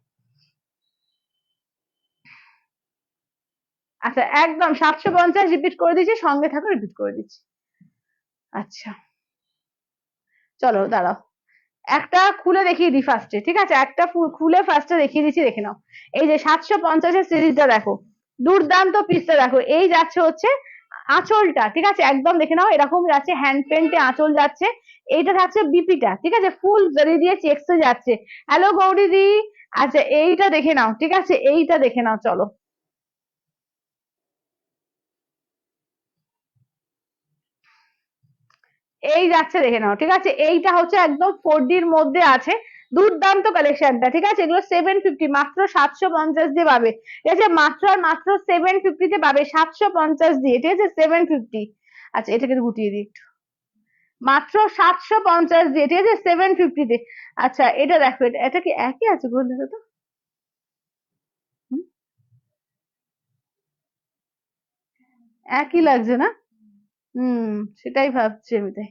আচ্ছা একদম 750 রিপিট করে দিচ্ছি, সঙ্গে থাকো, রিপিট করে দিচ্ছি। আচ্ছা চলো দাঁড়াও, একটা খুলে দেখিয়ে দিই ফার্স্টে, ঠিক আছে, একটা খুলে ফার্স্টে দেখিয়ে দিচ্ছি, দেখে নাও। এই যে 750-এর সিরিজটা দেখো, দুর্দান্ত পিসটা দেখো, এই যাচ্ছে হচ্ছে আঁচলটা, ঠিক আছে, একদম দেখে নাও এরকম যাচ্ছে, হ্যান্ড পেন্টে আঁচল যাচ্ছে। এইটা থাকছে বিপিটা, ঠিক আছে, ফুল জরি দিয়ে চেক্সে যাচ্ছে। হ্যালো গৌরী দি। আচ্ছা এইটা দেখে নাও, ঠিক আছে, এইটা দেখে নাও, চলো এই যাচ্ছে দেখে নাও, ঠিক আছে, এইটা হচ্ছে একদম 4D-র মধ্যে আছে, দুর্দান্ত কালেকশনটা, ঠিক আছে, এগুলো 750, মাত্র 750 দিয়ে পাবে, ঠিক আছে, মাত্র আর মাত্র 750-তে পাবে, 750 দিয়ে, ঠিক আছে, 750। আচ্ছা এটাকে গুটিয়ে দিই একটু, মাত্র 750 দিয়ে, ঠিক আছে, 750-তে। আচ্ছা এটা দেখো, এটা কি একই আছে গো, দেখো তো। হুম, একই লাগছে না? হুম, সেটাই ভাবছি আমি, তাই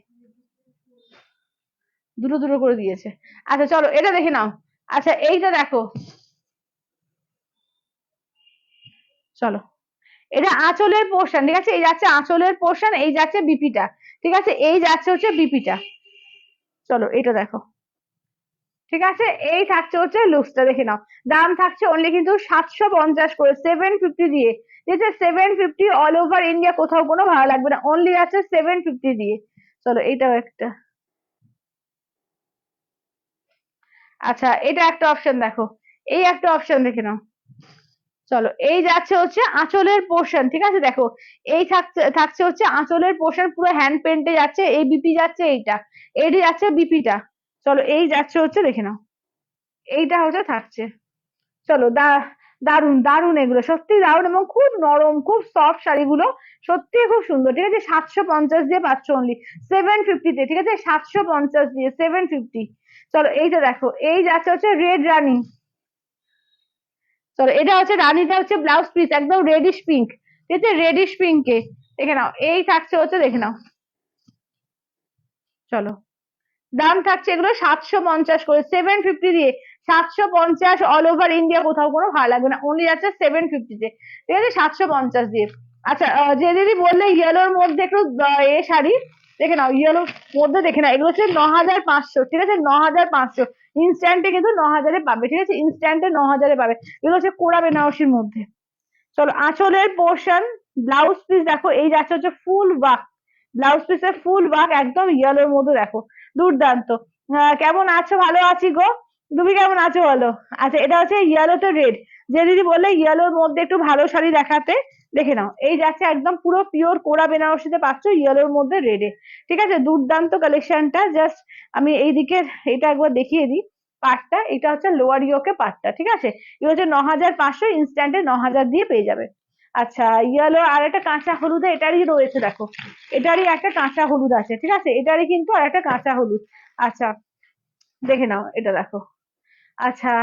দুটো দুটো করে দিয়েছে। আচ্ছা চলো এটা দেখে নাও। আচ্ছা এইটা দেখো, চলো এটা আঁচলের পোর্শন, ঠিক আছে, এই যাচ্ছে আঁচলের পোর্শন, এই যাচ্ছে বিপিটা, ঠিক আছে, এই যাচ্ছে হচ্ছে বিপিটা। চলো এটা দেখো, ঠিক আছে, এই থাকছে হচ্ছে লুকসটা, দেখে নাও। দাম থাকছে অনলি কিন্তু 750 করে, 750 দিয়ে, ঠিক আছে, 750 অল ওভার ইন্ডিয়া, কোথাও কোনো ভালো লাগবে না, অনলি আছে 750 দিয়ে। চলো এটাও একটা। আচ্ছা এটা একটা অপশন দেখো, এই একটা অপশন দেখে নাও। চলো এই যাচ্ছে হচ্ছে আঁচলের পোর্শন, ঠিক আছে, দেখো এই থাকছে থাকছে হচ্ছে আঁচলের পোর্শন, পুরো হ্যান্ড পেন্টে যাচ্ছে, এই বিপি যাচ্ছে, এইটা এইটা যাচ্ছে বিপিটা। চলো এই যাচ্ছে হচ্ছে, দেখে নাও, এইটা হচ্ছে থাকছে। চলো দারুন দারুন, এগুলো সত্যি দারুন, এবং খুব নরম, খুব সফট শাড়িগুলো, সত্যি খুব সুন্দর, ঠিক আছে, 750 দিয়ে পাচ্ছ অনলি 750-তে, ঠিক আছে, 750 দিয়ে 750। চলো এইটা দেখো, এই যাচ্ছে হচ্ছে রেড রানী। চলো এটা হচ্ছে রানীটা, হচ্ছে ব্লাউজ পিস, একদম রেডিশ পিঙ্ক, ঠিক আছে, রেডিশ পিঙ্কে, দেখে নাও, এই থাকছে হচ্ছে, দেখে নাও। চলো দাম থাকছে এগুলো 750 করে, 750 দিয়ে, 750 অল ওভার ইন্ডিয়া, কোথাও কোনো ভালো লাগবে না, অনলি যাচ্ছে 750-তে, ঠিক আছে, 750 দিয়ে। আচ্ছা যে দিদি বললে ইয়েলোর মধ্যে একটু এ শাড়ি, দেখে নাও ইয়েলোর মধ্যে, দেখে নাও, এগুলো হচ্ছে 9500, ঠিক আছে, 9500, ইনস্ট্যান্টে কিন্তু 9000-এ পাবে, ঠিক আছে, ইনস্ট্যান্টে 9000-এ পাবে, এগুলো হচ্ছে কোড়া বেনারসির মধ্যে। চলো আঁচলের পোর্শন, ব্লাউজ পিস দেখো, এই যাচ্ছে হচ্ছে ফুল ওয়ার্ক, ব্লাউজ পিসের ফুল ওয়ার্ক, একদম ইয়েলোর মধ্যে দেখো, দুর্দান্ত। কেমন আছো? ভালো আছি গো, তুমি কেমন আছো বলো? আচ্ছা এটা হচ্ছে ইয়েলো তো রেড, যে দিদি বললে ইয়েলোর মধ্যে একটু ভালো শাড়ি দেখাতে, দেখে নাও, এই যাচ্ছে একদম পুরো পিওর কোড়া বেনারসিতে পাচ্ছ, ইয়েলোর মধ্যে রেডে, ঠিক আছে, দুর্দান্ত কালেকশনটা। জাস্ট আমি এই দিকের এটা একবার দেখিয়ে দিই, পাটটা এটা হচ্ছে লোয়ার ইয়োকে পাটটা, ঠিক আছে, এটা হচ্ছে 9500, ইনস্ট্যান্টে 9000 দিয়ে পেয়ে যাবে। আচ্ছা ইয়েলো আর একটা কাঁচা হলুদে এটারই রয়েছে দেখো, এটারই একটা কাঁচা হলুদ আছে, ঠিক আছে, এটারই কিন্তু আর একটা কাঁচা হলুদ। আচ্ছা দেখে নাও এটা দেখো। আচ্ছা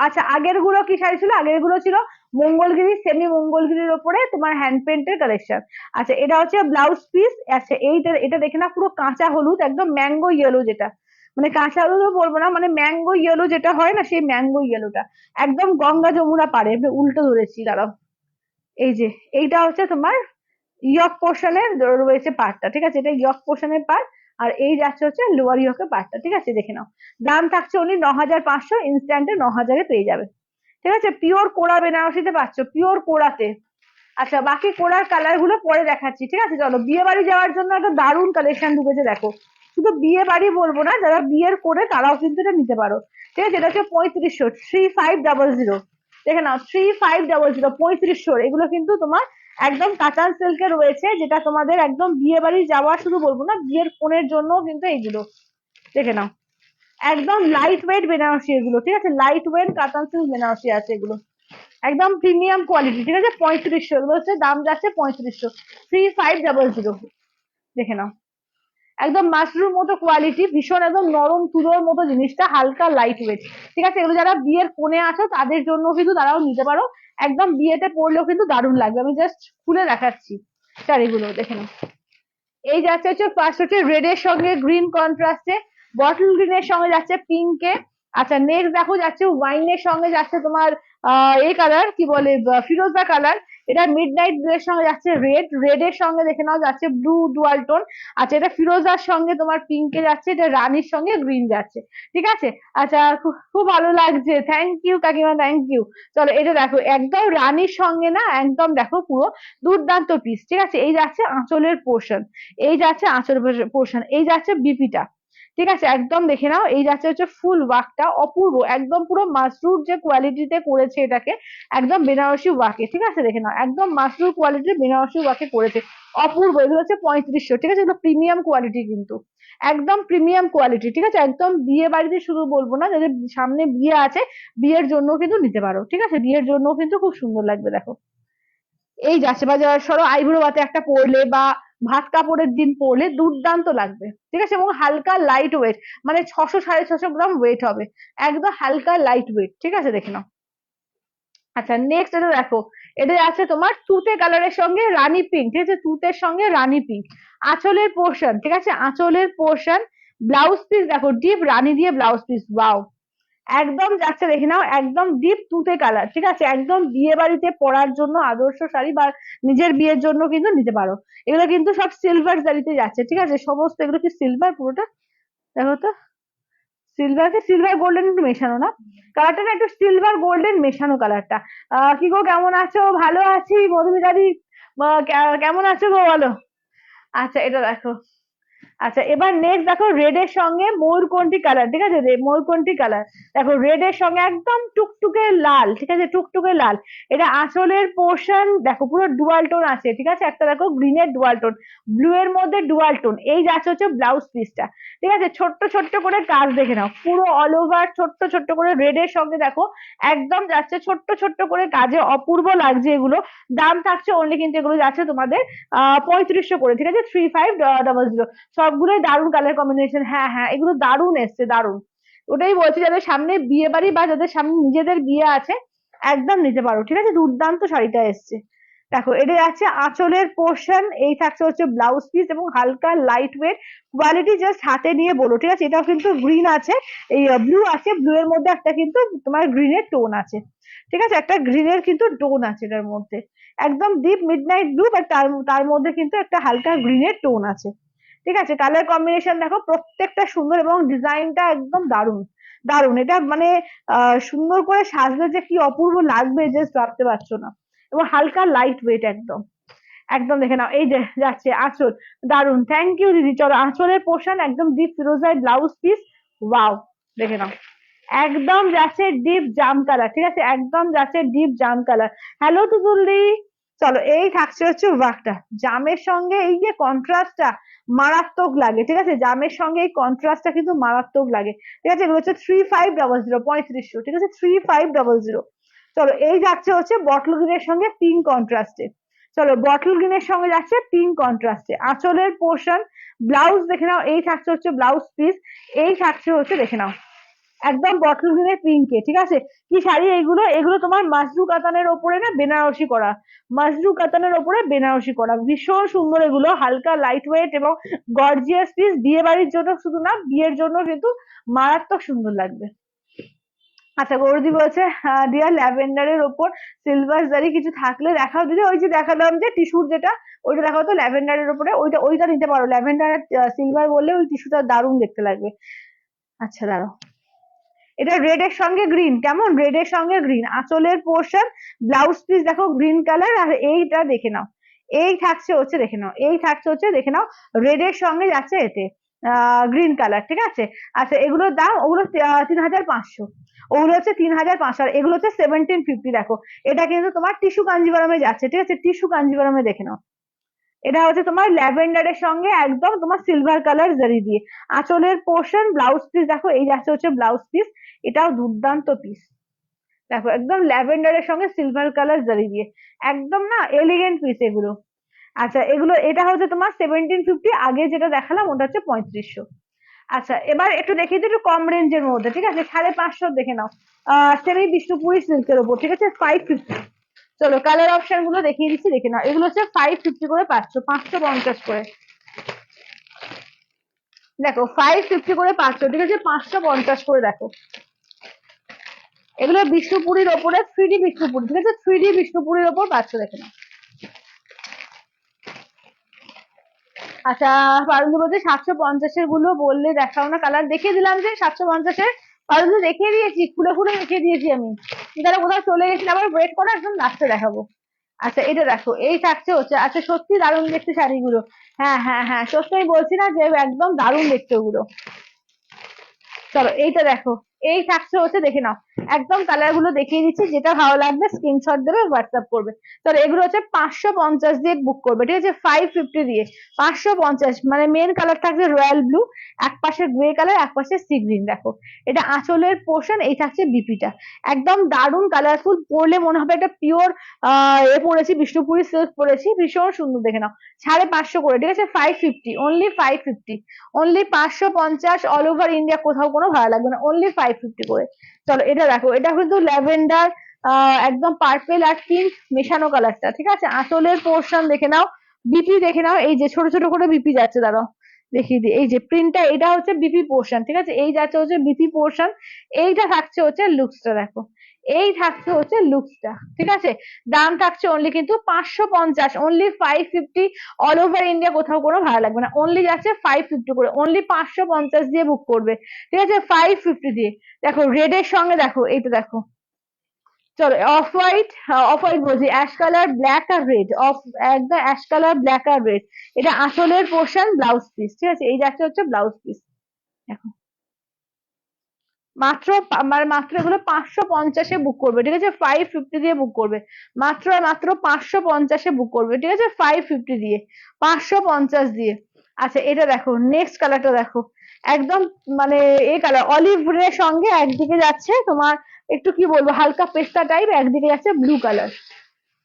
আচ্ছা আগের গুলো কি শাড়ি ছিল? আগের গুলো ছিল মঙ্গলগিরি, সেমি মঙ্গলগিরির ওপরে তোমার হ্যান্ড পেন্টের কালেকশন। আচ্ছা এটা হচ্ছে ব্লাউজ পিস। আচ্ছা এইটা এটা দেখে না, পুরো কাঁচা হলুদ, একদম ম্যাঙ্গো ইয়েলো যেটা, মানে কাঁচা হলুদও বলবো না, মানে ম্যাঙ্গো ইয়েলো যেটা হয় না, সেই ম্যাঙ্গো ইয়েলোটা একদম গঙ্গা যমুনা পারে। উল্টো ধরেছি, দাঁড়াও। এই যে এইটা হচ্ছে তোমার ইয়ক পোর্শনের রয়েছে পার্টটা, ঠিক আছে, এটা ইয়ক পোর্শনের পার্ট। আর এই যাচ্ছে হচ্ছে লোয়ার ইয়কের পার্টটা, ঠিক আছে, দেখে নাও। দাম থাকছে অনলি 9,500, ইনস্ট্যান্টে 9,000-এ পেয়ে যাবে, ঠিক আছে। পিওর কোড়া বেনারসিতে পাচ্ছ, পিওর কোড়াতে। আচ্ছা, বাকি কোড়ার কালার গুলো পরে দেখাচ্ছি, ঠিক আছে। চলো, বিয়ে বাড়ি যাওয়ার জন্য একটা দারুণ কালেকশন ঢুকেছে, দেখো। শুধু বিয়ে বাড়ি বলবো না, যারা বিয়ের করে তারাও কিন্তু এটা নিতে পারো, ঠিক আছে। এটা হচ্ছে 3500, 3500, দেখে নাও, 3500, 3500। এগুলো কিন্তু তোমার একদম কাতান সিল্কে রয়েছে, যেটা তোমাদের একদম বিয়ে বাড়ি যাওয়ার, শুধু বলবো না, বিয়ের কোণের জন্য কিন্তু এইগুলো, দেখে নাও। একদম লাইট ওয়েট বেনারসি এগুলো, ঠিক আছে, লাইট ওয়েট কাতান সিল্ক বেনারসি আছে এগুলো, একদম প্রিমিয়াম কোয়ালিটি, ঠিক আছে। 3500, এগুলো হচ্ছে দাম যাচ্ছে 3500, 3500, দেখে নাও। একদম মাশরুম মতো কোয়ালিটি, ভীষণ একদম নরম তুলোর মতো জিনিসটা, হালকা লাইট ওয়েট, ঠিক আছে। এগুলো যারা বিয়ের কোণে আছো তাদের জন্য কিন্তু তারাও নিতে পারো, একদম বিয়েতে পরলেও কিন্তু দারুণ লাগবে। আমি জাস্ট খুলে দেখাচ্ছি শাড়িগুলো, দেখে নাও। এই যাচ্ছে হচ্ছে ফার্স্ট হচ্ছে রেড এর সঙ্গে গ্রিন কন্ট্রাস্টে, বটল গ্রিন এর সঙ্গে যাচ্ছে পিঙ্কে। আচ্ছা, নেক্সট দেখো যাচ্ছে ওয়াইন এর সঙ্গে যাচ্ছে তোমার এই কালার কি বলে, ফিরোজা কালার। এটা মিড নাইট ব্লু এর সঙ্গে যাচ্ছে রেড, রেড এর সঙ্গে দেখে নাও যাচ্ছে ব্লু ডুয়াল টোন। আচ্ছা, এটা ফিরোজার সঙ্গে তোমার পিঙ্কে যাচ্ছে, এটা রানীর সঙ্গে গ্রিন যাচ্ছে, ঠিক আছে। আচ্ছা, খুব খুব ভালো লাগছে, থ্যাংক ইউ কাকিমা, থ্যাংক ইউ। চলো, এটা দেখো একদম রানীর সঙ্গে না, একদম দেখো পুরো দুর্দান্ত পিস, ঠিক আছে। এই যাচ্ছে আঁচলের পোর্শন, এই যাচ্ছে আঁচল পোর্শন, এই যাচ্ছে বিপিটা, ঠিক আছে, একদম দেখে নাও। এই যাচ্ছে হচ্ছে ফুল ওয়ার্কটা, অপূর্ব একদম, পুরো মাসরুর যে কোয়ালিটিতে করেছে এটাকে, একদম বেনারসি ওয়ার্কে, ঠিক আছে, দেখে নাও, একদম মাসরুর কোয়ালিটির বেনারসি ওয়ার্কে করেছে, অপূর্ব। এগুলো হচ্ছে 3500, ঠিক আছে, এগুলো প্রিমিয়াম কোয়ালিটি কিন্তু, একদম প্রিমিয়াম কোয়ালিটি, ঠিক আছে। একদম বিয়ে বাড়িতে শুধু বলবো না, যাদের সামনে বিয়ে আছে, বিয়ের জন্য কিন্তু নিতে পারো, ঠিক আছে, বিয়ের জন্য কিন্তু খুব সুন্দর লাগবে, দেখো। এই যাচ্ছে, বা সরো আইবুড়ো ভাতে একটা পরলে, বা ভাত কাপড়ের দিন পরলে দুর্দান্ত লাগবে, ঠিক আছে। এবং হালকা লাইট ওয়েট, মানে 600-650 গ্রাম ওয়েট হবে, একদম হালকা লাইট ওয়েট, ঠিক আছে, দেখে নাও। আচ্ছা, নেক্সট এটা দেখো, এটা আছে তোমার তুতে কালারের সঙ্গে রানী পিঙ্ক, ঠিক আছে, তুতের সঙ্গে রানী পিঙ্ক। আঁচলের পোর্শন, ঠিক আছে, আঁচলের পোর্শন। ব্লাউজ পিস দেখো, ডিপ রানী দিয়ে ব্লাউজ পিস, ওয়াও, একদম যাচ্ছে, দেখে নাও, একদম ডিপ তুতে কালার, ঠিক আছে, একদম বিয়ে বাড়িতে পরার জন্য আদর্শ শাড়ি, বা নিজের বিয়ের জন্য কিন্তু নিতে পারো। এগুলো কিন্তু সব সিলভার জারিতে যাচ্ছে, ঠিক আছে, সমস্ত এগুলো কি সিলভার পুরোটা, দেখো তো, সিলভারকে সিলভার গোল্ডেন একটু মেশানো না, কালারটা না একটু সিলভার গোল্ডেন মেশানো কালারটা। কি গো, কেমন আছো? ভালো আছি মধুমিতাদি, কেমন আছো গো, বলো। আচ্ছা, এটা দেখো। আচ্ছা, এবার নেক্সট দেখো রেড এর সঙ্গে ময়ূরকণ্ঠী কালার, ঠিক আছে, ময়ূরকণ্ঠী কালার, দেখো রেড এর সঙ্গে একদম টুকটুকে লাল, ঠিক আছে, টুকটুকে লাল। এটা আঁচলের পোর্শন, দেখো পুরো ডুয়াল টোন আছে, ঠিক আছে, একটা দেখো গ্রিনের ডুয়াল টোন, ব্লু এর মধ্যে ডুয়াল টোন। এই যাচ্ছে হচ্ছে ব্লাউজ পিসটা, ঠিক আছে, ছোট্ট ছোট্ট করে কাজ দেখে নাও, পুরো অল ওভার ছোট্ট ছোট্ট করে রেড এর সঙ্গে দেখো, একদম যাচ্ছে ছোট্ট ছোট্ট করে কাজে, অপূর্ব লাগছে এগুলো। দাম থাকছে অনলি কিন্তু এগুলো যাচ্ছে তোমাদের 3500 করে, ঠিক আছে, 3500। সবগুলোই দারুণ কালার কম্বিনেশন, হ্যাঁ হ্যাঁ, এগুলো দারুণ এসছে, দারুণ। ওটাই বলছি, যাদের সামনে বিয়ে বাড়ি বা যাদের সামনে নিজেদের বিয়ে আছে, একদম নিতে পারো, ঠিক আছে, দুর্দান্ত শাড়িটা এসছে। দেখো, এটা যাচ্ছে আঁচলের পোর্শন, এই থাকছে হচ্ছে ব্লাউজ পিস, এবং হালকা লাইট ওয়েট কোয়ালিটি, জাস্ট হাতে নিয়ে বলো, ঠিক আছে। এটাও কিন্তু গ্রিন আছে, এই ব্লু আছে, ব্লু এর মধ্যে একটা কিন্তু তোমার গ্রিনের টোন আছে, ঠিক আছে, একটা গ্রিনের কিন্তু টোন আছে এটার মধ্যে, একদম ডিপ মিডনাইট ব্লু, বাট তার তার মধ্যে কিন্তু একটা হালকা গ্রিনের টোন আছে, ঠিক আছে। কালার কম্বিনেশন দেখো, প্রত্যেকটা সুন্দর, এবং ডিজাইনটা একদম দারুণ, দারুণ। এটা মানে সুন্দর করে সাজলে যে কি অপূর্ব লাগবে, জাস্ট ভাবতে পারছো না। এবং হালকা লাইট ওয়েট একদম, একদম দেখে নাও। এই যে যাচ্ছে আঁচল, দারুণ, থ্যাংক ইউ দিদি। চলো, আঁচলের পোর্শন একদম ডিপ ফিরোজায় ব্লাউজ পিস, ওয়াও, দেখে নাও, একদম যাচ্ছে ডিপ জাম কালার, ঠিক আছে, একদম যাচ্ছে ডিপ জাম কালার। হ্যালো তুতুলদি। চলো, এই থাকছে হচ্ছে ওয়ার্কটা, জামের সঙ্গে এই যে কন্ট্রাস্টটা মারাত্মক লাগে, ঠিক আছে, জামের সঙ্গে এই কন্ট্রাস্টটা কিন্তু মারাত্মক লাগে, ঠিক আছে। এগুলো হচ্ছে 3500, 3500, ঠিক আছে, 3500। চলো, এই যাচ্ছে হচ্ছে বটল গ্রিনের সঙ্গে পিঙ্ক কন্ট্রাস্টে, চলো, বটল গ্রিনের সঙ্গে যাচ্ছে পিঙ্ক কন্ট্রাস্টে। আঁচলের পোর্শন, ব্লাউজ দেখে নাও, এই থাকছে হচ্ছে ব্লাউজ পিস, এই থাকছে হচ্ছে দেখে নাও একদম বটল গ্রিনের পিঙ্কে, ঠিক আছে। কি শাড়ি এইগুলো, এগুলো তোমার মাসরু কাতানের ওপরে না বেনারসি করা, মাসরু কাতানের ওপরে বেনারসি করা, ভীষণ সুন্দর এগুলো, হালকা লাইট ওয়েট এবং গর্জিয়াস পিস। বিয়ে বাড়ির জন্য শুধু না, বিয়ের জন্য কিন্তু মারাত্মক সুন্দর লাগবে। আচ্ছা গৌরদি বলছে ডিয়ার ল্যাভেন্ডারের ওপর সিলভার জারি কিছু থাকলে দেখাও দিদি। ওই যে দেখালাম যে টিস্যুর যেটা, ওইটা দেখাও তো ল্যাভেন্ডারের ওপরে, ওইটা নিতে পারো। ল্যাভেন্ডার সিলভার বললে ওই টিস্যুটা দারুণ দেখতে লাগবে। আচ্ছা দাঁড়াও, এটা রেড এর সঙ্গে গ্রিন, কেমন, রেড এর সঙ্গে গ্রিন, আঁচলের পোর্শন, ব্লাউজ পিস দেখো গ্রিন কালার। আর এইটা দেখে নাও, এই থাকছে হচ্ছে দেখে নাও, এই থাকছে হচ্ছে দেখে নাও, রেড এর সঙ্গে যাচ্ছে এতে গ্রিন কালার, ঠিক আছে। আচ্ছা এগুলোর দাম, ওগুলো 3500, ওগুলো হচ্ছে 3500, আর এগুলো হচ্ছে 1750। দেখো এটা কিন্তু তোমার টিস্যু কাঞ্জিভারমে যাচ্ছে, ঠিক আছে, টিস্যু কাঞ্জিভারমে দেখে নাও। এটা হচ্ছে তোমার ল্যাভেন্ডারের সঙ্গে একদম তোমার সিলভার কালার জারি দিয়ে, আঁচলের পোর্শন, ব্লাউজ পিস দেখো এই যাচ্ছে হচ্ছে ব্লাউজ পিস, এটাও দুর্দান্ত পিস। দেখো একদম ল্যাভেন্ডারের সঙ্গে সিলভার কালার জারি দিয়ে, একদম না এলিগেন্ট পিস এগুলো। আচ্ছা এগুলো, এটা হচ্ছে তোমার 1750, আগে যেটা দেখালাম ওটা হচ্ছে 3500। আচ্ছা এবার একটু দেখিয়ে দিই একটু কম রেঞ্জের মধ্যে, ঠিক আছে, 550 দেখে নাও, সেমি বিষ্ণুপুরি সিল্কের উপর, ঠিক আছে, 550। চলো কালার অপশন গুলো দেখিয়ে দিচ্ছি, দেখে নাও। এগুলো হচ্ছে 550 করে, 550 করে। দেখো 550 করে 500, ঠিক আছে, 550 করে। দেখো এগুলো বিষ্ণুপুরীর ওপরে, 3D বিষ্ণুপুরি, ঠিক আছে, 3D বিষ্ণুপুরীর ওপর 500, দেখে নাও। আচ্ছা পারুল বলছে 750-এর গুলো বললে দেখাও না, কালার দেখিয়ে দিলাম যে 750-এর, পারুল দেখিয়ে দিয়েছি, খুলে খুলে দেখিয়ে দিয়েছি আমি। তাহলে কোথাও চলে গেছিলে, আবার ওয়েট করো, একদম লাস্টে দেখাবো। আচ্ছা এটা দেখো, এই থাকছে হচ্ছে, আচ্ছা সত্যি দারুণ দেখতে শাড়িগুলো। হ্যাঁ হ্যাঁ হ্যাঁ, সত্যি আমি বলছি না যে একদম দারুণ দেখতে ওগুলো। চলো এইটা দেখো, এই থাকছে হচ্ছে দেখে নাও, একদম কালার গুলো দেখিয়ে দিচ্ছি, যেটা ভালো লাগবে স্ক্রিনশট দেবে, হোয়াটসঅ্যাপ করবে। চলো এগুলো হচ্ছে 550 দিয়ে বুক করবে, ঠিক আছে, 550 দিয়ে 550। মানে মেন কালার থাকছে রয়্যাল ব্লু, এক পাশে গ্রে কালার, এক পাশে সি গ্রিন। দেখো এটা আঁচলের পোর্শন, এই থাকছে বিপিটা, একদম দারুণ কালারফুল, পরলে মনে হবে একটা পিওর পরেছি, বিষ্ণুপুরি সিল্ক পরেছি, ভীষণ সুন্দর। দেখে নাও 550 করে, ঠিক আছে, 550, only 550, only 550, all over India, কোথাও কোনো ভাড়া লাগবে না, অনলি 550 করে। চলো এটা দেখো, এটা কিন্তু ল্যাভেন্ডার একদম পার্পেল আর পিঙ্ক মেশানো কালারটা, ঠিক আছে, আঁচলের পোর্শন দেখে নাও, বিপি দেখে নাও, এই যে ছোট ছোট করে বিপি যাচ্ছে, দাঁড়াও দেখিয়ে দিই, এই যে প্রিন্টটা, এটা হচ্ছে বিপি পোর্শন, ঠিক আছে, এই যাচ্ছে হচ্ছে বিপি পোর্শন, এইটা থাকছে হচ্ছে লুকসটা। দেখো এই থাকছে হচ্ছে লুকসটা, ঠিক আছে। দাম থাকছে অনলি কিন্তু 550, অনলি 550, অল ওভার ইন্ডিয়া, কোথাও কোনো ভাড়া লাগবে না, অনলি যাচ্ছে 550 করে, অনলি 550 দিয়ে বুক করবে, ঠিক আছে, 550 দিয়ে। দেখো রেড এর সঙ্গে দেখো, এইটা দেখো, চলো অফ হোয়াইট, অফ হোয়াইট বলছি, অ্যাশ কালার, ব্ল্যাক আর রেড, অফ একদম অ্যাশ কালার, ব্ল্যাক আর রেড, এটা আঁচলের পোর্শন, ব্লাউজ পিস, ঠিক আছে, এই যাচ্ছে হচ্ছে ব্লাউজ পিস। দেখো মাত্র মানে মাত্র এগুলো 550-এ বুক করবে, ঠিক আছে, 550 দিয়ে বুক করবে, মাত্র মাত্র 550-এ বুক করবে, ঠিক আছে, 550 দিয়ে, 550 দিয়ে। আচ্ছা এটা দেখো, নেক্সট কালারটা দেখো, একদম মানে এই কালার অলিভ গ্রে সঙ্গে একদিকে যাচ্ছে তোমার একটু কি বলবো হালকা পেস্তা টাইপ, একদিকে যাচ্ছে ব্লু কালার,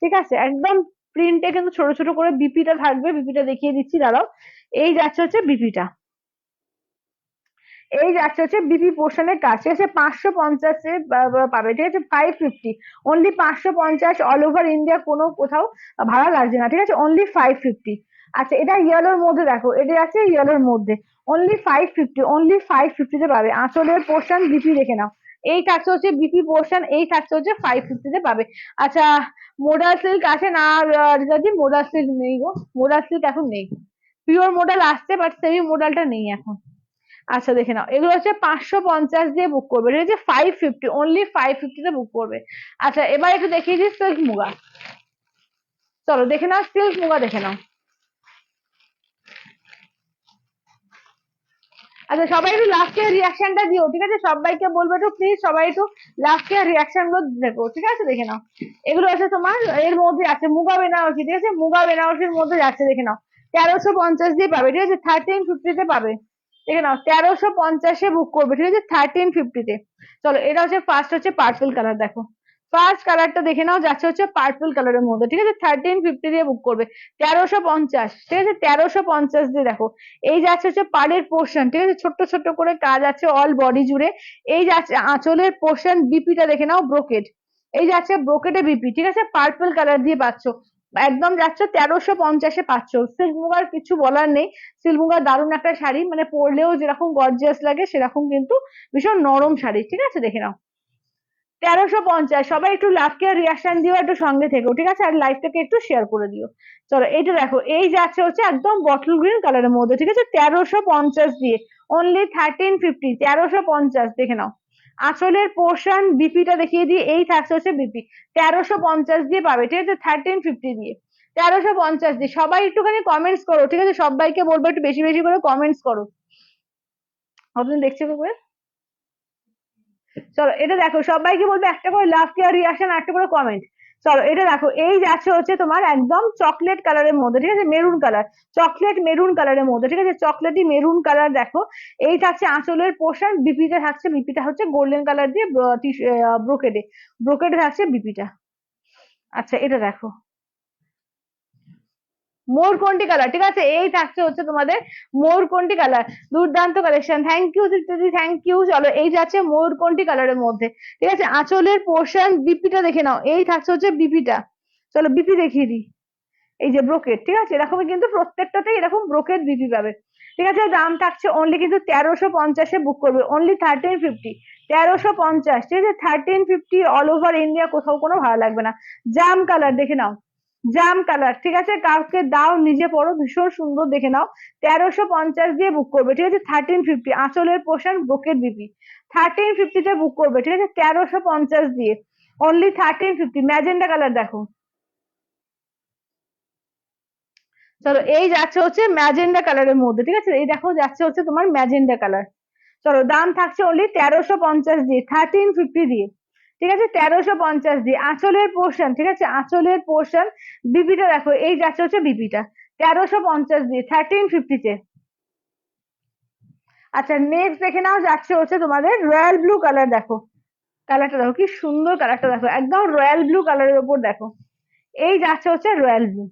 ঠিক আছে, একদম প্রিন্টে কিন্তু ছোট ছোট করে বিপিটা থাকবে, বিপিটা দেখিয়ে দিচ্ছি দাঁড়াও, এই যাচ্ছে হচ্ছে বিপিটা, এই যাচ্ছে হচ্ছে বিপি পোর্শনের কাজ, ঠিক আছে, 550-এ পাবে, ঠিক আছে, 550, অনলি 550, অল ওভার ইন্ডিয়া, কোনো কোথাও ভাড়া লাগছে না, ঠিক আছে, অনলি 550। আচ্ছা এটা ইয়েলোর মধ্যে দেখো, এটা আছে ইয়েলোর মধ্যে, অনলি 550, অনলি 550-তে পাবে, আঁচলের পোর্শন বিপি দেখে নাও, এই থাকছে হচ্ছে বিপি পোর্শন, এই থাকছে হচ্ছে 550-তে পাবে। আচ্ছা মোডাল সিল্ক আছে না রিজাদি? মোডাল সিল্ক নেই গো, মোডাল সিল্ক এখন নেই, পিওর মোডাল আসছে বাট সেমি মোডালটা নেই এখন। আচ্ছা দেখে নাও, এগুলো হচ্ছে 550 দিয়ে বুক করবে, ঠিক আছে, 550, অনলি 550-তে বুক করবে। আচ্ছা এবার একটু দেখিয়ে দিই সিল্ক মুগা, চলো দেখে নাও, সিল্ক মুগা দেখে নাও। আচ্ছা সবাই একটু লাস্টের রিয়াকশনটা দিও, ঠিক আছে, সবাইকে বলবো একটু প্লিজ, সবাই একটু লাস্টের রিয়াকশন গুলো দেখো, ঠিক আছে, দেখে নাও। এগুলো আছে তোমার এর মধ্যে আছে মুগা বেনারসি, ঠিক আছে, মুগা বেনারসির মধ্যে যাচ্ছে, দেখে নাও, 1350 দিয়ে পাবে, ঠিক আছে, 1350-তে পাবে, দেখে নাও, 1350-এ বুক করবে, ঠিক আছে, 1350-তে। চলো এটা হচ্ছে ফার্স্ট হচ্ছে পার্পল কালার, দেখো ফার্স্ট কালারটা দেখে নাও, যাচ্ছে হচ্ছে পার্পল কালারের মধ্যে, ঠিক আছে 1350 দিয়ে বুক করবে। 1350, ঠিক আছে 1350 দিয়ে দেখো। এই যাচ্ছে হচ্ছে পাড়ের পোর্শন, ঠিক আছে ছোট্ট ছোট্ট করে কাজ আছে অল বডি জুড়ে। এই যাচ্ছে আঁচলের পোর্শন, বিপিটা দেখে নাও ব্রোকেড। এই যাচ্ছে ব্রোকেডে বিপি, ঠিক আছে পার্পল কালার দিয়ে পাচ্ছ। একদম যাচ্ছে 1350-এ পাচ্ছ। সিল্ক মুগার কিছু বলার নেই। সিল্ক মুগার দারুণ একটা শাড়ি, মানে পরলেও যেরকম গর্জিয়াস লাগে সেরকম কিন্তু ভীষণ নরম শাড়ি, ঠিক আছে দেখে নাও। 1350, সবাই একটু লাভকে রিয়াকশন দিও, একটু সঙ্গে থেকো, ঠিক আছে আর লাইভটাকে একটু শেয়ার করে দিও। চলো এইটা দেখো, এই যাচ্ছে হচ্ছে একদম বটল গ্রিন কালারের মধ্যে, ঠিক আছে 1350 দিয়ে, অনলি 1350, 1350 দেখে নাও। আঁচলের পোর্শন বিপিটা দেখিয়ে দিই, এই থাকছে হচ্ছে বিপি। 1350 দিয়ে পাবে, ঠিক আছে 1350 দিয়ে, 1350 দিয়ে। সবাই একটুখানি কমেন্টস করো, ঠিক আছে সবাইকে বলবো একটু বেশি বেশি করে কমেন্টস করো। আপনি দেখছে করে। চলো এটা দেখো, সবাইকে বলবো একটা করে লাভ কেয়ার রিয়াকশন, একটা করে কমেন্ট। চলো এটা দেখো, এই যাচ্ছে হচ্ছে তোমার একদম চকলেট কালারের মধ্যে, ঠিক আছে মেরুন কালার, চকলেট মেরুন কালারের মধ্যে, ঠিক আছে চকলেটি মেরুন কালার দেখো। এই থাকছে আঁচলের পোর্শন, বিপিটা থাকছে, বিপিটা হচ্ছে গোল্ডেন কালার দিয়ে ব্রোকেডে, ব্রোকেডে থাকছে বিপিটা। আচ্ছা এটা দেখো, মোরকন্টি কালার, ঠিক আছে এই থাকছে হচ্ছে তোমাদের মোরকন্টি কালার, দুর্দান্ত কালেকশন, থ্যাংক ইউ দিদি, থ্যাংক ইউ। চলো এই যাচ্ছে মোরকন্টি কালারের মধ্যে, ঠিক আছে আঁচলের পোর্শন, বিপিটা দেখে নাও, এই থাকছে হচ্ছে বিপিটা। চলো বিপি দেখিয়ে দিই, এই যে ব্রোকেট, ঠিক আছে এরকমই কিন্তু প্রত্যেকটাতে এরকম ব্রোকেট বিপি পাবে, ঠিক আছে দাম থাকছে অনলি কিন্তু 1350-এ বুক করবে, অনলি 1350, 1350, ঠিক আছে 1350, অল ওভার ইন্ডিয়া, কোথাও কোনো ভালো লাগবে না। জাম কালার দেখে নাও, জাম কালার, ঠিক আছে কাউকে দাও নিজে পরো, ভীষণ সুন্দর দেখে নাও। 1350 দিয়ে বুক করবে, ঠিক আছে 1350, আঁচলের পোর্শন ব্রোকেট বিপি, 1350-তে বুক করবে, ঠিক আছে 1350 দিয়ে, অনলি 1350। ম্যাজেন্ডা কালার দেখো, চলো এই যাচ্ছে হচ্ছে ম্যাজেন্ডা কালারের মধ্যে, ঠিক আছে এই দেখো যাচ্ছে হচ্ছে তোমার ম্যাজেন্ডা কালার। চলো দাম থাকছে অনলি 1350 দিয়ে, 1350 দিয়ে, ঠিক আছে 1350 দিয়ে। আঁচলের পোর্শন, ঠিক আছে আঁচলের পোর্শন, বিপিটা দেখো, এই যাচ্ছে হচ্ছে বিপিটা 1350 দিয়ে, 1350-তে। আচ্ছা নেক্সট দেখে নাও, যাচ্ছে হচ্ছে তোমাদের রয়্যাল ব্লু কালার দেখো, কালারটা দেখো কি সুন্দর, কালারটা দেখো একদম রয়্যাল ব্লু কালারের উপর দেখো। এই যাচ্ছে হচ্ছে রয়্যাল ব্লু,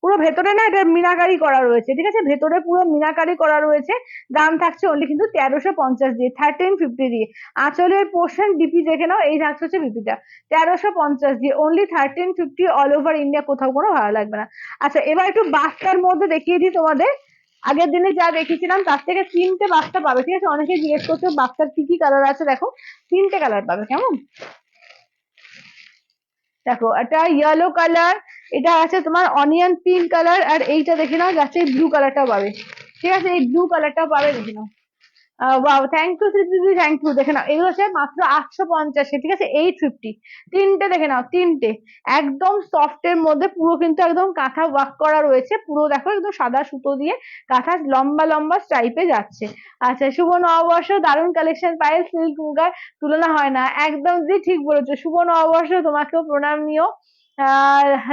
পুরো ভেতরে না এটা মিনাকারি করা রয়েছে, ঠিক আছে ভেতরে পুরো মিনাকারি করা রয়েছে। দাম থাকছে অনলি কিন্তু 1350 দিয়ে, 1350 দিয়ে। আঁচলের পোর্শন বিপি দেখে নাও, এই থাকছে হচ্ছে বিপিটা 1350 দিয়ে, অনলি 1350, অল ওভার ইন্ডিয়া, কোথাও কোনো ভালো লাগবে না। আচ্ছা এবার একটু বাস্তার মধ্যে দেখিয়ে দিই তোমাদের। আগের দিনে যা দেখিয়েছিলাম তার থেকে 3টে বাস্তা পাবে, ঠিক আছে অনেকে জিজ্ঞেস করছে বাস্তার কি কি কালার আছে, দেখো 3টে কালার পাবে কেমন। দেখো এটা ইয়েলো কালার, এটা আছে তোমার অনিয়ন পিঙ্ক কালার, আর এইটা দেখে নাও যাচ্ছে ব্লু কালারটাও পাবে, ঠিক আছে এই ব্লু কালারটাও পাবে দেখে নাও। ওয়াও থ্যাংক ইউ দিদি, থ্যাংক ইউ। দেখে নাও এগুলো হচ্ছে মাত্র 850-এ, ঠিক আছে 850। তিনটে দেখে নাও, তিনটে একদম সফট এর মধ্যে, পুরো কিন্তু একদম কাঁথা ওয়ার্ক করা রয়েছে, পুরো দেখো একদম সাদা সুতো দিয়ে কাঁথা লম্বা লম্বা স্টাইপে যাচ্ছে। আচ্ছা শুভ নববর্ষ, দারুণ কালেকশন, পায়েল সিল্ক মুগার তুলনা হয় না, একদম দিদি ঠিক বলেছো, শুভ নববর্ষ, তোমাকেও প্রণাম নিও।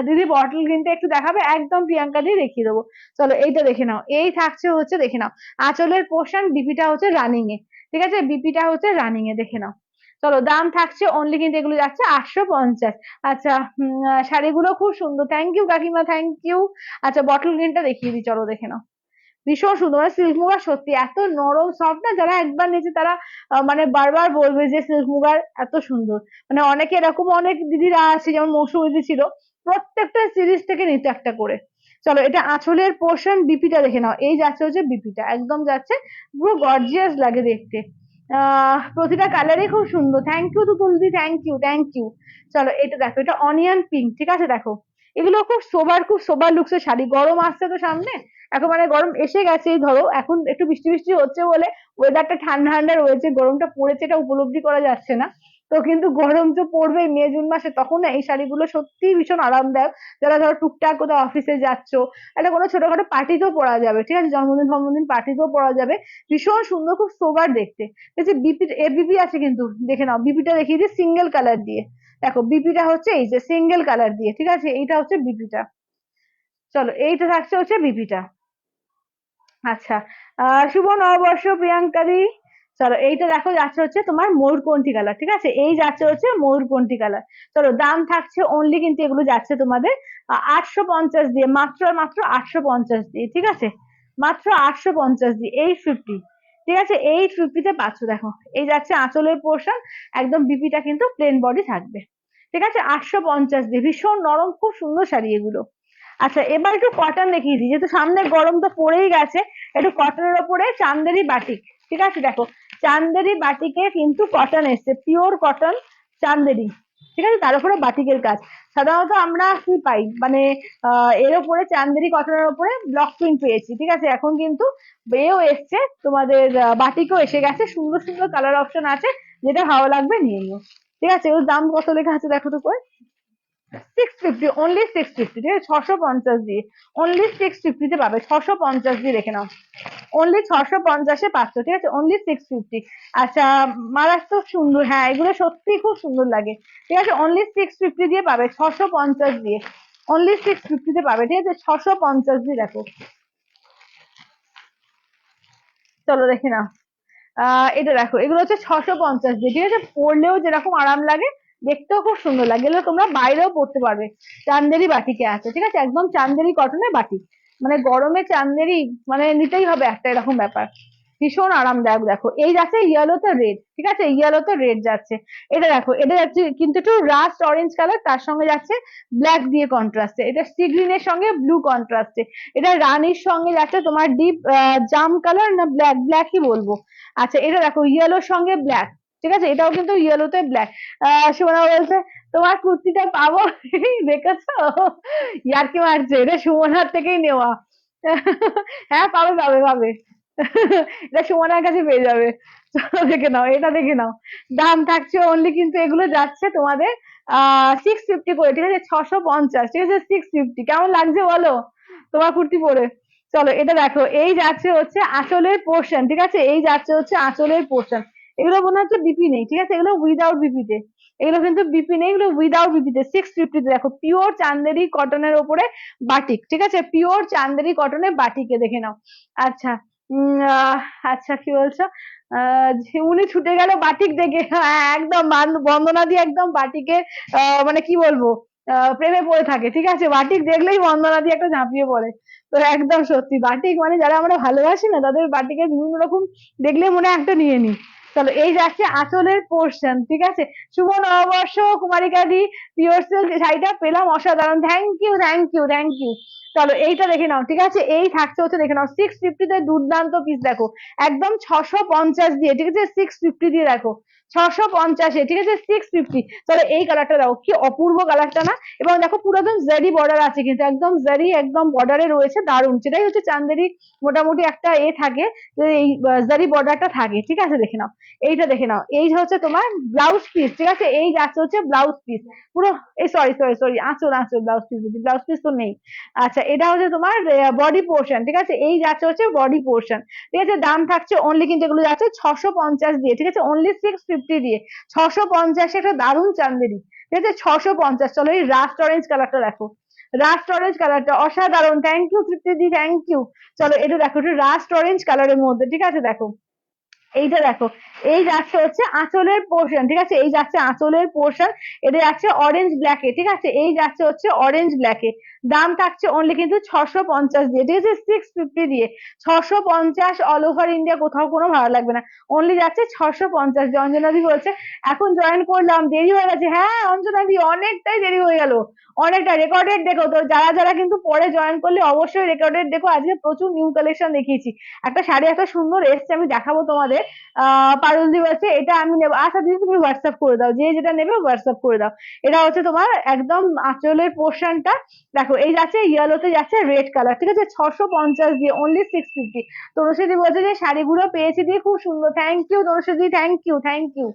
দিদি বটল গ্রিনটা একটু দেখাবে, একদম প্রিয়াঙ্কা দিয়ে দেখিয়ে দেবো। চলো এইটা দেখে নাও, এই থাকছে হচ্ছে দেখে নাও আঁচলের পোর্শন, বিপিটা হচ্ছে রানিং এ, ঠিক আছে বিপিটা হচ্ছে রানিং এ দেখে নাও। চলো দাম থাকছে অনলি কিন্তু এগুলো যাচ্ছে 850। আচ্ছা শাড়িগুলো খুব সুন্দর, থ্যাংক ইউ কাকিমা, থ্যাংক ইউ। আচ্ছা বটল গ্রিনটা দেখিয়ে দিই, চলো দেখে নাও, ভীষণ সুন্দর, মানে সিল্ক মুগা সত্যি এত নরম সফট না, যারা একবার নিয়েছে তারা মানে বারবার বলবে যে সিল্ক মুগার এত সুন্দর। মানে অনেকে এরকম অনেক দিদিরা আছে, যেমন মৌসুমী ছিল, প্রত্যেকটা সিরিজ থেকে নিতে একটা করে। চলো এটা আঁচলের পোর্শন, বিপিটা দেখে নাও, এই যাচ্ছে হচ্ছে বিপিটা, একদম যাচ্ছে পুরো গর্জিয়াস লাগে দেখতে। প্রতিটা কালারই খুব সুন্দর, থ্যাংক ইউ তুতুলদি, থ্যাংক ইউ, থ্যাংক ইউ। চলো এটা দেখো, এটা অনিয়ন পিঙ্ক, ঠিক আছে দেখো এগুলো খুব সোবার লুকস এর শাড়ি, গরম আসছে তো সামনে, এখন মানে গরম এসে গেছে, ধরো এখন একটু বৃষ্টি বৃষ্টি হচ্ছে বলে ওয়েদারটা ঠান্ডা ঠান্ডা রয়েছে, গরমটা পড়েছে এটা উপলব্ধি করা যাচ্ছে না। তো কিন্তু গরম তো পড়বে মে জুন মাসে, তখন না এই শাড়িগুলো সত্যি ভীষণ আরামদায়ক। যারা ধরো টুকটাক কোথাও অফিসে যাচ্ছ, একটা কোনো ছোটখাটো পার্টিতেও পরা যাবে, ঠিক আছে জন্মদিন জন্মদিন পার্টিতেও পরা যাবে, ভীষণ সুন্দর, খুব সোবার দেখতে। যে বিপি বিপি আছে কিন্তু, দেখে নাও বিপিটা দেখিয়ে দিই সিঙ্গেল কালার দিয়ে, দেখো বিপিটা হচ্ছে এই যে সিঙ্গেল কালার দিয়ে, ঠিক আছে এইটা হচ্ছে বিপিটা। চলো এইটা থাকছে হচ্ছে বিপিটা। আচ্ছা শুভ নববর্ষ প্রিয়াঙ্কা দি। চলো এইটা দেখো যাচ্ছে হচ্ছে তোমার ময়ূরকণ্ঠী কালার, ঠিক আছে, এই যাচ্ছে হচ্ছে ময়ূরকণ্ঠী কালার। চলো দাম থাকছে অনলি কিন্তু এগুলো যাচ্ছে তোমাদের 850 দিয়ে, মাত্র আর মাত্র 850 দিয়ে, ঠিক আছে, মাত্র 850 দিয়ে 850, ঠিক আছে, 850 পাচ্ছ। দেখো এই যাচ্ছে আঁচলের পোর্শন, একদম বিপিটা কিন্তু প্লেন বডি থাকবে, ঠিক আছে, 850 দিয়ে, ভীষণ নরম, খুব সুন্দর শাড়ি এগুলো। আচ্ছা এবার একটু কটন দেখিয়ে দিই, যেহেতু সামনে গরম তো পড়েই গেছে, একটু কটনের ওপরে চান্দেরি বাটিক, ঠিক আছে, দেখো চান্দেরি বাটিকে কিন্তু কটন এসছে, পিওর কটন চান্দেরি, ঠিক আছে, তার উপরে বাটিকের কাজ। সাধারণত আমরা কি পাই মানে এর উপরে চান্দেরি কটনের উপরে ব্লক প্রিন্ট পেয়েছি, ঠিক আছে, এখন কিন্তু এও এসছে তোমাদের, বাটিকও এসে গেছে, সুন্দর সুন্দর কালার অপশন আছে, যেটা ভালো লাগবে নিয়ে নিও, ঠিক আছে। ওর দাম কত লেখা আছে দেখো তো কই, 650, অনলি 650, ঠিক আছে, 650 দিয়ে, অনলি 650 তে পাবে, 650 দিয়ে রেখে নাও, অনলি 650-এ পাচ্ছ, ঠিক আছে, অনলি 650। আচ্ছা মারাত্মক সুন্দর, হ্যাঁ এগুলো সত্যি খুব সুন্দর লাগে, ঠিক আছে, অনলি 650 দিয়ে পাবে, 650 দিয়ে, অনলি 650 তে পাবে, ঠিক আছে, 650 দিয়ে দেখো। চলো দেখে নাও, এটা দেখো, এগুলো হচ্ছে 650 দিয়ে, ঠিক আছে, পরলেও যেরকম আরাম লাগে, দেখতেও খুব সুন্দর লাগে, এগুলো তোমরা বাইরেও পরতে পারবে, চান্দেরি বাটিকে আছে, ঠিক আছে, একদম চান্দেরি কটনের বাটিক, মানে গরমে চান্দেরি মানে নিতেই হবে একটা, এরকম ব্যাপার, ভীষণ আরামদায়ক। দেখো এই যাচ্ছে ইয়েলোতে রেড, ঠিক আছে, ইয়েলোতে রেড যাচ্ছে, এটা দেখো, এটা যাচ্ছে কিন্তু একটু রাস্ট অরেঞ্জ কালার, তার সঙ্গে যাচ্ছে ব্ল্যাক দিয়ে কন্ট্রাস্টে, এটা সি গ্রিনের সঙ্গে ব্লু কন্ট্রাস্টে, এটা রানীর সঙ্গে যাচ্ছে তোমার ডিপ জাম কালার না ব্ল্যাক, ব্ল্যাকই বলবো। আচ্ছা এটা দেখো ইয়েলোর সঙ্গে ব্ল্যাক, ঠিক আছে, এটাও কিন্তু ইয়েলোতে ব্ল্যাক। সুমনা বলছে তোমার কুর্তিটা পাবো দেখেছো, ইয়ার্কি মারছে, এটা সুমনার থেকেই নেওয়া। হ্যাঁ পাবে পাবে পাবে, এটা সুমনার কাছে পেয়ে যাবে, চলো দেখে নাও, এটা দেখে নাও, দাম থাকছে অনলি কিন্তু এগুলো যাচ্ছে তোমাদের 650 করে, ঠিক আছে, 650, ঠিক আছে, 650, কেমন লাগছে বলো তোমার কুর্তি পরে। চলো এটা দেখো, এই যাচ্ছে হচ্ছে আঁচলের পোর্শন, ঠিক আছে, এই যাচ্ছে হচ্ছে আঁচলের পোর্শন, এগুলো মনে হচ্ছে বিপি নেই, ঠিক আছে, এগুলো উইদাউট বিপিতে, এগুলো কিন্তু বিপি নেই, এগুলো উইদাউট বিপিতে, 650 দেখো, পিওর চান্দেরি কটনের ওপরে বাটিক, ঠিক আছে, পিওর চান্দেরি কটনের বাটিকে দেখে নাও। আচ্ছা আচ্ছা কি বলছো, উনি ছুটে গেল বাটিক দেখে, হ্যাঁ একদম বন্দনা দিয়ে একদম বাটিকে মানে কি বলবো প্রেমে পড়ে থাকে, ঠিক আছে, বাটিক দেখলেই বন্দনা দিয়ে একটা ঝাঁপিয়ে পড়ে, তো একদম সত্যি বাটিক মানে যারা আমরা ভালোবাসি না, তাদের বাটিকের বিভিন্ন রকম দেখলে মনে হয় একটা নিয়ে নি। চলো এই যাচ্ছে আঁচলের পোর্শন, ঠিক আছে, শুভ নববর্ষ কুমারিকা দি, পিওর সিল্ক শাড়িটা পেলাম অসাধারণ, thank you thank you thank you. চলো এইটা দেখে নাও, ঠিক আছে, এই থাকছে হচ্ছে দেখে নাও 650-তে, দুর্দান্ত পিস দেখো, একদম 650 দিয়ে, ঠিক আছে, 650 দিয়ে দেখো, 650-এ, ঠিক আছে, 650। চলো এই কালারটা দেখো, কি অপূর্ব কালারটা না, এবং দেখো পুরো একদম জারি বর্ডার আছে কিন্তু, একদম জারি একদম বর্ডারে রয়েছে, দারুণ, সেটাই হচ্ছে চান্দেরি মোটামুটি একটা এ থাকে, যে এই জারি বর্ডারটা থাকে, ঠিক আছে, দেখে নাও, এইটা দেখে নাও, এই হচ্ছে তোমার ব্লাউজ পিস, ঠিক আছে, এই যাচ্ছে হচ্ছে ব্লাউজ পিস পুরো, এই সরি সরি সরি আঁচল আঁচল, ব্লাউজ পিস, ব্লাউজ পিস তো নেই। আচ্ছা এটা হচ্ছে তোমার বডি পোর্শন, ঠিক আছে, এই যাচ্ছে হচ্ছে বডি পোর্শন, ঠিক আছে, দাম থাকছে অনলি কিন্তু এগুলো যাচ্ছে 650 দিয়ে, ঠিক আছে, অনলি 650 দিয়ে, 650 একটা দারুণ চান্দেরি, ঠিক আছে, 650। চলো এই রাস্ট অরেঞ্জ কালারটা দেখো, রাস্ট অরেঞ্জ কালারটা অসাধারণ, থ্যাংক ইউ তৃপ্তি দি, থ্যাংক ইউ। চলো এটা দেখো, একটু রাস্ট অরেঞ্জ কালারের মধ্যে, ঠিক আছে, দেখো এইটা দেখো, এই যাচ্ছে হচ্ছে আঁচলের পোর্শন, ঠিক আছে, এই যাচ্ছে আঁচলের পোর্শন, এটা যাচ্ছে অরেঞ্জ ব্ল্যাকে, ঠিক আছে, এই যাচ্ছে হচ্ছে অরেঞ্জ ব্ল্যাকে, দাম থাকছে অনলি কিন্তু 650 দিয়ে, ঠিক আছে, 650 দিয়ে, 650 অল ওভার ইন্ডিয়া, কোথাও কোনো ভালো লাগবে না, অনলি যাচ্ছে 650 দিয়ে। অঞ্জনা দি বলছে এখন জয়েন করলাম, দেরি হয়ে গেছে, হ্যাঁ অঞ্জনা দি অনেকটাই দেরি হয়ে গেল, অনেকটা, রেকর্ডেড দেখো তো, যারা যারা কিন্তু পরে জয়েন করলে অবশ্যই রেকর্ডেড দেখো, আজকে প্রচুর নিউ কালেকশন দেখিয়েছি, একটা শাড়ি এত সুন্দর এসছে, আমি দেখাবো তোমাদের, পারুল দি বলছে এটা আমি নেবো, আচ্ছা দিদি তুমি হোয়াটসঅ্যাপ করে দাও, যে যেটা নেবে হোয়াটসঅ্যাপ করে দাও। এটা হচ্ছে তোমার একদম আঁচলের পোর্শনটা, দেখো এই যাচ্ছে ইয়েলোতে যাচ্ছে রেড কালার, ঠিক আছে, 650 দিয়ে, অনলি 650। তনুশ্রী বলছে যে শাড়িগুলো পেয়েছি দিয়ে খুব সুন্দর, thank you Tanushree, thank you thank you.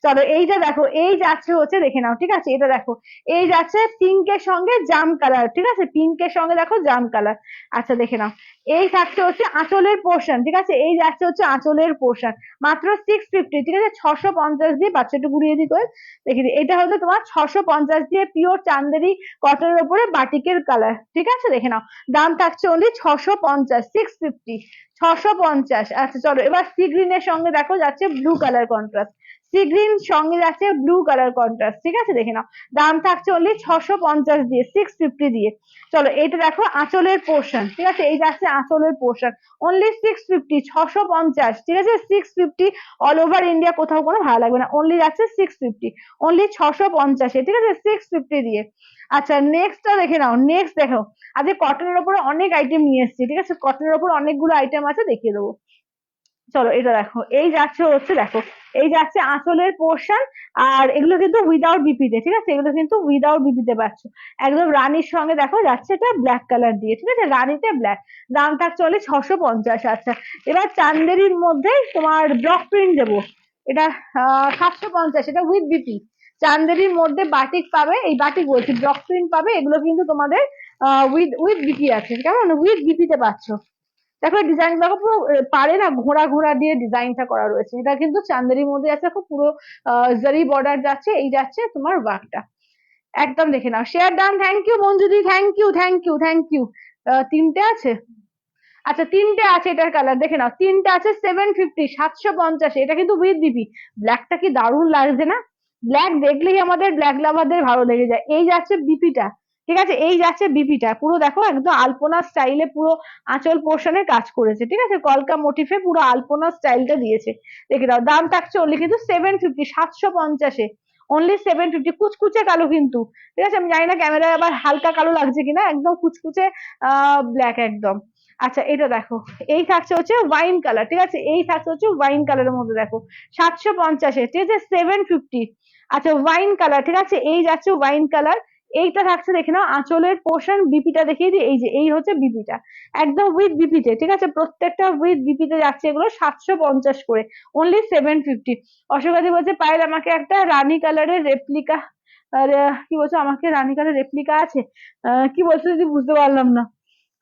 চলো এইটা দেখো, এই যাচ্ছে হচ্ছে, দেখে নাও, ঠিক আছে, এটা দেখো, এই যাচ্ছে পিঙ্কের সঙ্গে জাম কালার, ঠিক আছে, পিঙ্কের সঙ্গে দেখো জাম কালার। আচ্ছা দেখে নাও, এই থাকছে হচ্ছে আঁচলের পোর্শন, ঠিক আছে, এই যাচ্ছে হচ্ছে আঁচলের পোর্শন, মাত্র 650, ঠিক আছে, 650 দিয়ে, বাচ্চাটা ঘুরিয়ে দিই করে দেখে দিই, এটা হচ্ছে তোমার 650 দিয়ে পিওর চান্দেরি কটনের উপরে বাটিকের কালার, ঠিক আছে, দেখে নাও, দাম থাকছে অনলি 650, 650, 650। আচ্ছা চলো, এবার সি গ্রিন এর সঙ্গে দেখো যাচ্ছে blue colour contrast, sea green সঙ্গে যাচ্ছে ব্লু কালার কন্ট্রাস্ট, ঠিক আছে, দেখে নাও, দাম থাকছে অনলি 650 দিয়ে, 650 দিয়ে। চলো এটা দেখো আঁচলের পোর্শন, ঠিক আছে, এই যাচ্ছে আঁচলের পোর্শন, অনলি 650, 650, ঠিক আছে, 650, অল ওভার ইন্ডিয়া কোথাও কোনো ভালো লাগবে না, অনলি যাচ্ছে 650, অনলি 650, ঠিক আছে, 650 দিয়ে। আচ্ছা নেক্সটটা দেখে নাও, নেক্সট দেখো, আজকে কটনের উপরে অনেক আইটেম নিয়ে এসেছি, ঠিক আছে, কটনের উপর অনেকগুলো আইটেম আছে, দেখিয়ে দেবো। চলো এটা দেখো, এই যাচ্ছে হচ্ছে, দেখো এই যাচ্ছে আঁচলের পোর্শন, আর এগুলো কিন্তু উইদাউট বিপিতে, ঠিক আছে, এগুলো কিন্তু উইদাউট বিপিতে পাচ্ছ, একদম রানীর সঙ্গে দেখো যাচ্ছে এটা ব্ল্যাক কালার দিয়ে, ঠিক আছে, রানীতে ব্ল্যাক, দাম থাকছে অনলি 650। আচ্ছা এবার চান্দেরির মধ্যে তোমার ব্লক প্রিন্ট দেবো, এটা 750, এটা উইথ বিপি, চান্দেরির মধ্যে বাটিক পাবে, এই বাটিক বলছি, ব্লক প্রিন্ট পাবে, এগুলো কিন্তু তোমাদের উইথ উইথ বিপি আছে, কেমন, উইথ বিপিতে পাচ্ছ। দেখো ডিজাইন দেখো, পুরো পারে না ঘোড়া ঘোড়া দিয়ে ডিজাইনটা করা রয়েছে, এটা কিন্তু চান্দেরির মধ্যে আছে, খুব পুরো জারি বর্ডার যাচ্ছে, এই যাচ্ছে তোমার ওয়ার্কটা, একদম দেখে নাও। শেয়ার ডান, থ্যাংক ইউ মঞ্জুদি, thank you, thank you, thank you. তিনটে আছে, আচ্ছা তিনটে আছে, এটার কালার দেখে নাও, তিনটে আছে, 750, 750, এটা কিন্তু উইথ বিপি, ব্ল্যাকটা কি দারুণ লাগছে না, ব্ল্যাক দেখলেই আমাদের ব্ল্যাক লাভারদের ভালো লেগে যায়। এই যাচ্ছে বিপিটা, ঠিক আছে, এই যাচ্ছে বিপিটা, পুরো দেখো একদম আলপনা স্টাইলে পুরো আঁচল পোর্শনে কাজ করেছে, ঠিক আছে, কলকা মোটিফে পুরো আলপনা স্টাইলটা দিয়েছে, দেখে দাও, দাম থাকছে অনলি কিন্তু 750, 750-এ, অনলি 750, কুচকুচে কালো কিন্তু, ঠিক আছে, আমি জানি না ক্যামেরায় আবার হালকা কালো লাগছে কিনা, একদম কুচকুচে ব্ল্যাক একদম। আচ্ছা এটা দেখো, এই থাকছে হচ্ছে ওয়াইন কালার, ঠিক আছে, এই থাকছে হচ্ছে ওয়াইন কালারের মধ্যে দেখো, 750-এ, ঠিক আছে, 750। আচ্ছা ওয়াইন কালার, ঠিক আছে, এই যাচ্ছে ওয়াইন কালার, এইটা থাকছে দেখে নাও আঁচলের পোর্শন, বিপিটা দেখিয়ে দিই, এই যে এই হচ্ছে বিপিটা, একদম উইথ বিপিতে, ঠিক আছে, প্রত্যেকটা উইথ বিপিতে যাচ্ছে, এগুলো 750 করে, অনলি 750। অশোকাদি বলছে পায়েল আমাকে একটা রানী কালারের রেপ্লিকা, আর কি বলছো, আমাকে রানী কালার রেপ্লিকা আছে, কি বলছো যদি বুঝতে পারলাম না।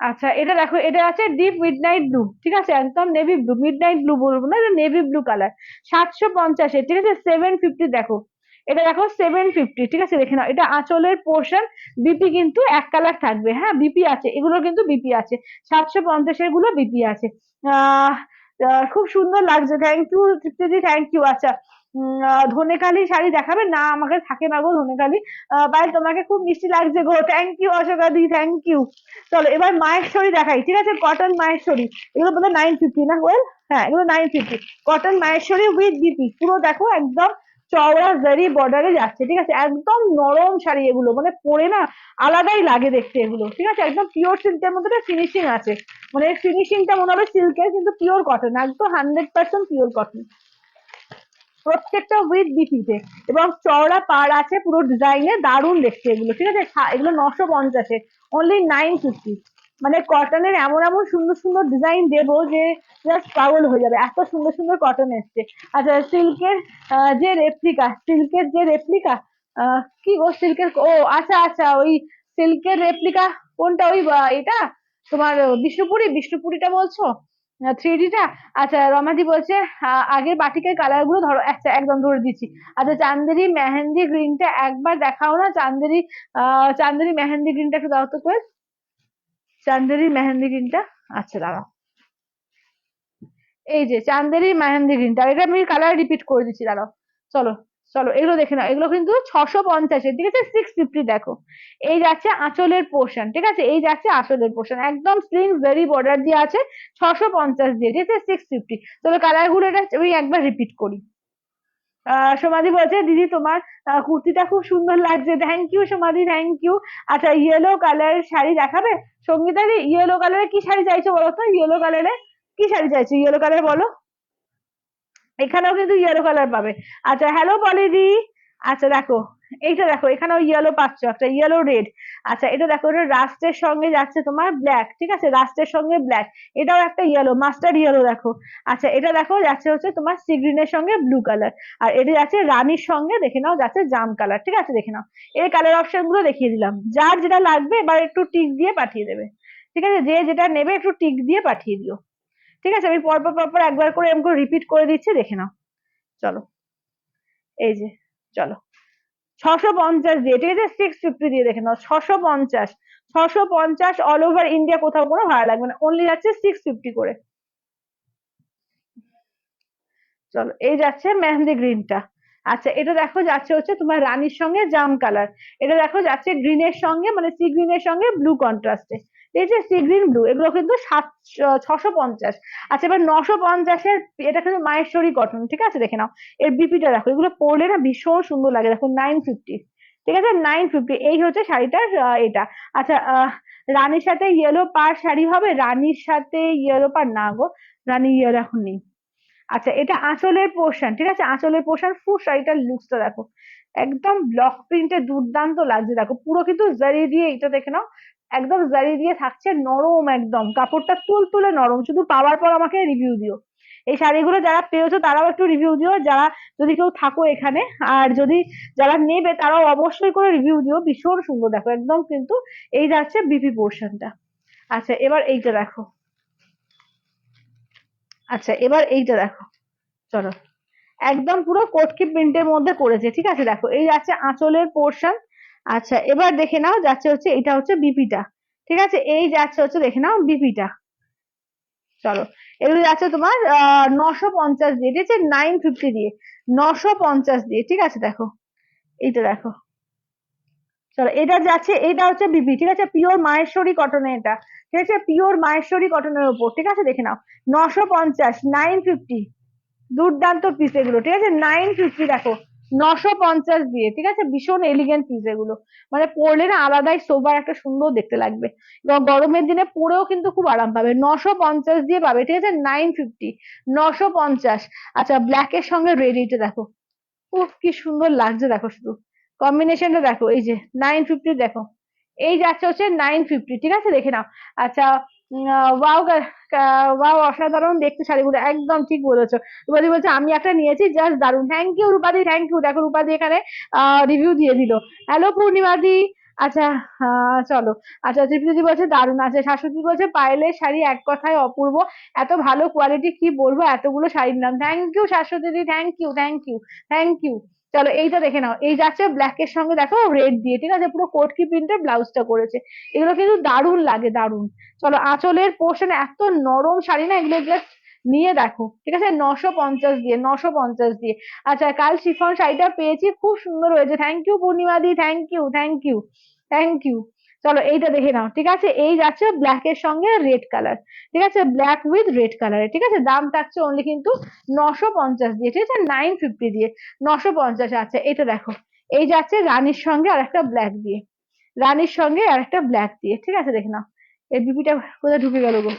আচ্ছা এটা দেখো, এটা আছে ডিপ মিডনাইট ব্লু, ঠিক আছে, একদম নেভি ব্লু, মিডনাইট ব্লু বলবো না, এটা নেভি ব্লু কালার, 750-এ, ঠিক আছে, 750 দেখো, এটা দেখো 750, ঠিক আছে, দেখে নাও, এটা আঁচলের পোর্শন, বিপি কিন্তু এক কালার থাকবে, হ্যাঁ বিপি আছে, এগুলো কিন্তু বিপি আছে, 750-এর গুলো বিপি আছে। আহ খুব সুন্দর লাগছে, থ্যাংক ইউ তৃপ্তিদি, থ্যাংক ইউ। আচ্ছা ধনেখালি শাড়ি দেখাবে না, আমাকে থাকে না গো ধনেখালি, ভাই তোমাকে খুব মিষ্টি লাগছে গো, থ্যাংক ইউ অশোকাদি, থ্যাংক ইউ। চলো এবার মায়ের শাড়ি দেখাই, ঠিক আছে, কটন মায়ের শাড়ি, এগুলো বোধহয় 950 না ওয়েল, হ্যাঁ এগুলো 950, কটন মায়ের শাড়ি উইথ বিপি, পুরো দেখো একদম চওড়া জারি বর্ডারে যাচ্ছে, ঠিক আছে, একদম নরম শাড়ি এগুলো, মানে পরে না আলাদাই লাগে দেখতে এগুলো, ঠিক আছে, একদম পিওর সিল্কের মধ্যে ফিনিশিং আছে, মানে ফিনিশিংটা মনে হবে সিল্কের, কিন্তু পিওর কটন, একদম 100% পিওর কটন, প্রত্যেকটা উইথ বিপিতে, এবং চওড়া পাড় আছে পুরো ডিজাইনে, দারুণ দেখতে এগুলো, ঠিক আছে, এগুলো 950-এ, অনলি 950, মানে কটনের এমন এমন সুন্দর সুন্দর ডিজাইন দেবো যে জাস্ট পাগল হয়ে যাবে, এত সুন্দর সুন্দর কটন এসছে। আচ্ছা সিল্কের যে রেপ্লিকা, সিল্কের যে রেপ্লিকা, কি গো সিল্কের, ও আচ্ছা আচ্ছা, ওই সিল্কের রেপ্লিকা কোনটা, ওই এটা তোমার বিষ্ণুপুরি, বিষ্ণুপুরিটা বলছো, 3D-টা। আচ্ছা রমাদি বলছে আগের বাটিকের কালার গুলো ধরো, আচ্ছা একদম ধরে দিচ্ছি। আচ্ছা চান্দেরি মেহেন্দি গ্রিনটা একবার দেখাও না, চান্দেরি চান্দেরি মেহেন্দি গ্রিনটা একটু দাও তো করে, চান্দেরি মেহেন্দি গ্রিনটা, আচ্ছা দাঁড়াও, এই যে চান্দেরি মেহেন্দি গ্রিনটা, এটা আমি কালার রিপিট করে দিচ্ছি, দাঁড়াও, চলো চলো এগুলো দেখে নাও, এগুলো কিন্তু 650-এ, ঠিক আছে, 650 দেখো, এই যাচ্ছে আঁচলের পোর্শন, ঠিক আছে, এই যাচ্ছে আঁচলের পোর্শন, একদম স্লিং ভেরি বর্ডার দিয়ে আছে, 650 দিয়ে, ঠিক আছে, 650। তবে কালার গুলো এটা আমি একবার রিপিট করি। সমাধি বলছে দিদি তোমার কুর্তিটা খুব সুন্দর লাগছে, থ্যাংক ইউ সমাধি, থ্যাংক ইউ। আচ্ছা ইয়েলো কালারের শাড়ি দেখাবে সঙ্গীতা দি, ইয়েলো কালারে কি শাড়ি চাইছো বলো তো, ইয়েলো কালারে কি শাড়ি চাইছো, ইয়েলো কালার বলো, এখানেও কিন্তু ইয়েলো কালার পাবে। আচ্ছা হ্যালো পলিদি, আচ্ছা দেখো এইটা দেখো এখানেও ইয়েলো পাচ্ছ, একটা ইয়েলো রেড। আচ্ছা এটা দেখো, এটা রাস্টের সঙ্গে যাচ্ছে তোমার ব্ল্যাক, ঠিক আছে, রাস্টের সঙ্গে ব্ল্যাক। এটাও একটা ইয়েলো, মাস্টার্ড ইয়েলো দেখো। আচ্ছা এটা দেখো যাচ্ছে হচ্ছে তোমার সি গ্রিনের সঙ্গে ব্লু কালার। আর এটা যাচ্ছে রানীর সঙ্গে, দেখে নাও, যাচ্ছে জাম কালার, ঠিক আছে দেখে নাও। এই কালার অপশন গুলো দেখিয়ে দিলাম, যার যেটা লাগবে এবার একটু টিক দিয়ে পাঠিয়ে দেবে, ঠিক আছে, যে যেটা নেবে একটু টিক দিয়ে পাঠিয়ে দিও। ঠিক আছে, আমি পরপর পরপর একবার করে এরকম রিপিট করে দিচ্ছি, দেখে নাও। চলো, এই যে, চলো, 650 দিয়ে, ঠিক আছে, 650 দিয়ে, দেখে নাও, 650, 650 অল ওভার ইন্ডিয়া, কোথাও কোনো ভাড়া লাগবে না, অনলি যাচ্ছে 650 করে। চলো, এই যাচ্ছে মেহেন্দি গ্রিনটা। আচ্ছা এটা দেখো যাচ্ছে হচ্ছে তোমার রানীর সঙ্গে জাম কালার। এটা দেখো যাচ্ছে গ্রিনের সঙ্গে, মানে সি গ্রিনের সঙ্গে ব্লু কন্ট্রাস্টে। এই যে সি গ্রিন ব্লু, এগুলো কিন্তু 650। আচ্ছা এবার 950-এর, এটা কিন্তু মাহেশ্বরী কটন, ঠিক আছে দেখে নাও। এর বিপিটা দেখো, এগুলো পরলে না ভীষণ সুন্দর লাগে, দেখো 950, ঠিক আছে 950, এই হচ্ছে শাড়িটার এটা। আচ্ছা রানীর সাথে ইয়েলো পার শাড়ি হবে, রানীর সাথে ইয়েলো পার না গো, রানী ইয়েলো এখন নেই। আচ্ছা এটা আঁচলের পোর্শন, ঠিক আছে, আঁচলের পোর্শন, ফুল শাড়িটার লুকসটা দেখো, একদম ব্লক প্রিন্টে দুর্দান্ত লাগছে, দেখো পুরো কিন্তু জারি দিয়ে, এটা দেখে নাও, একদম জারি দিয়ে থাকছে, নরম একদম, কাপড়টা তুলতুলে নরম। শুধু পাওয়ার পর আমাকে রিভিউ দিও, এই শাড়িগুলো যারা পেয়েছো তারাও একটু রিভিউ দিও, যারা যদি কেউ থাকো এখানে, আর যদি যারা নেবে তারাও অবশ্যই করে রিভিউ দিও, ভীষণ সুন্দর দেখো একদম কিন্তু। এই যাচ্ছে বিপি পোর্শনটা। আচ্ছা এবার এইটা দেখো, আচ্ছা এবার এইটা দেখো, চলো, একদম পুরো কোটকি প্রিন্টের মধ্যে করেছে, ঠিক আছে দেখো, এই যাচ্ছে আঁচলের পোর্শন। আচ্ছা এবার দেখে নাও যাচ্ছে হচ্ছে, এটা হচ্ছে বিপিটা, ঠিক আছে, এই যাচ্ছে হচ্ছে দেখে নাও বিপিটা। চলো, এগুলো যাচ্ছে তোমার 950 দিয়ে, ঠিক আছে, 950 দিয়ে, 950 দিয়ে, ঠিক আছে দেখো, এইটা দেখো। চলো এটা যাচ্ছে, এটা হচ্ছে বিপি, ঠিক আছে, পিওর মাহেশ্বরী কটনে এটা, ঠিক আছে, পিওর মাহেশ্বরী কটনের উপর, ঠিক আছে দেখে নাও, 950, 950, দুর্দান্ত পিস এগুলো, ঠিক আছে, 950 দেখো, 950 দিয়ে, ঠিক আছে, ভীষণ এলিগেন্ট পিস এগুলো, মানে পরলে না আলাদাই সোবার একটা সুন্দর দেখতে লাগবে, এবং গরমের দিনে পরেও কিন্তু খুব আরাম পাবে, 950 দিয়ে পাবে, ঠিক আছে, 950, 950। আচ্ছা ব্ল্যাক এর সঙ্গে রেড, এটা দেখো, উফ কি সুন্দর লাগছে দেখো, শুধু কম্বিনেশনটা দেখো, এই যে 950 দেখো, এই যাচ্ছে হচ্ছে 950, ঠিক আছে দেখে নাও। আচ্ছা ওয়াও, ওয়াও অসাধারণ দেখতে শাড়িগুলো, একদম ঠিক বলেছো। রূপাদি বলছে আমি একটা নিয়েছি, জাস্ট দারুণ, থ্যাংক ইউ রূপাদি, থ্যাংক ইউ, দেখো রূপাদি এখানে রিভিউ দিয়ে দিল। হ্যালো পূর্ণিমাদি। আচ্ছা চলো, আচ্ছা তৃপ্তিদি বলছে দারুণ আছে, শাশুড়ি বলছে পায়েলের শাড়ি এক কথায় অপূর্ব, এত ভালো কোয়ালিটি কি বলবো, এতগুলো শাড়ির নাম, থ্যাংক ইউ শাশুড়ি দিদি, thank you, thank you, thank you. চলো এইটা দেখে নাও, এই যাচ্ছে ব্ল্যাক এর সঙ্গে দেখো রেড দিয়ে, ঠিক আছে, পুরো কোটকি প্রিন্টের ব্লাউজটা করেছে, এগুলো কিন্তু দারুণ লাগে, দারুণ। চলো আঁচলের পোর্শন এত নরম শাড়ি না, এগুলো এগুলো নিয়ে দেখো, ঠিক আছে, 950 দিয়ে, 950 দিয়ে। আচ্ছা কাল শিফন শাড়িটা পেয়েছি, খুব সুন্দর হয়েছে, থ্যাংক ইউ পূর্ণিমা দি, thank you, thank you, thank you. চলো এইটা দেখে নাও, ঠিক আছে, এই যাচ্ছে ব্ল্যাক এর সঙ্গে রেড কালার, ঠিক আছে, ব্ল্যাক উইথ রেড কালারে, ঠিক আছে, দাম থাকছে অনলি কিন্তু 950 দিয়ে, ঠিক আছে, 950 দিয়ে, 950। আচ্ছা এটা দেখো, এই যাচ্ছে রানীর সঙ্গে আর একটা ব্ল্যাক দিয়ে, রানীর সঙ্গে আর একটা ব্ল্যাক দিয়ে, ঠিক আছে দেখে নাও। এই বিপিটা কোথায় ঢুকে গেল গো,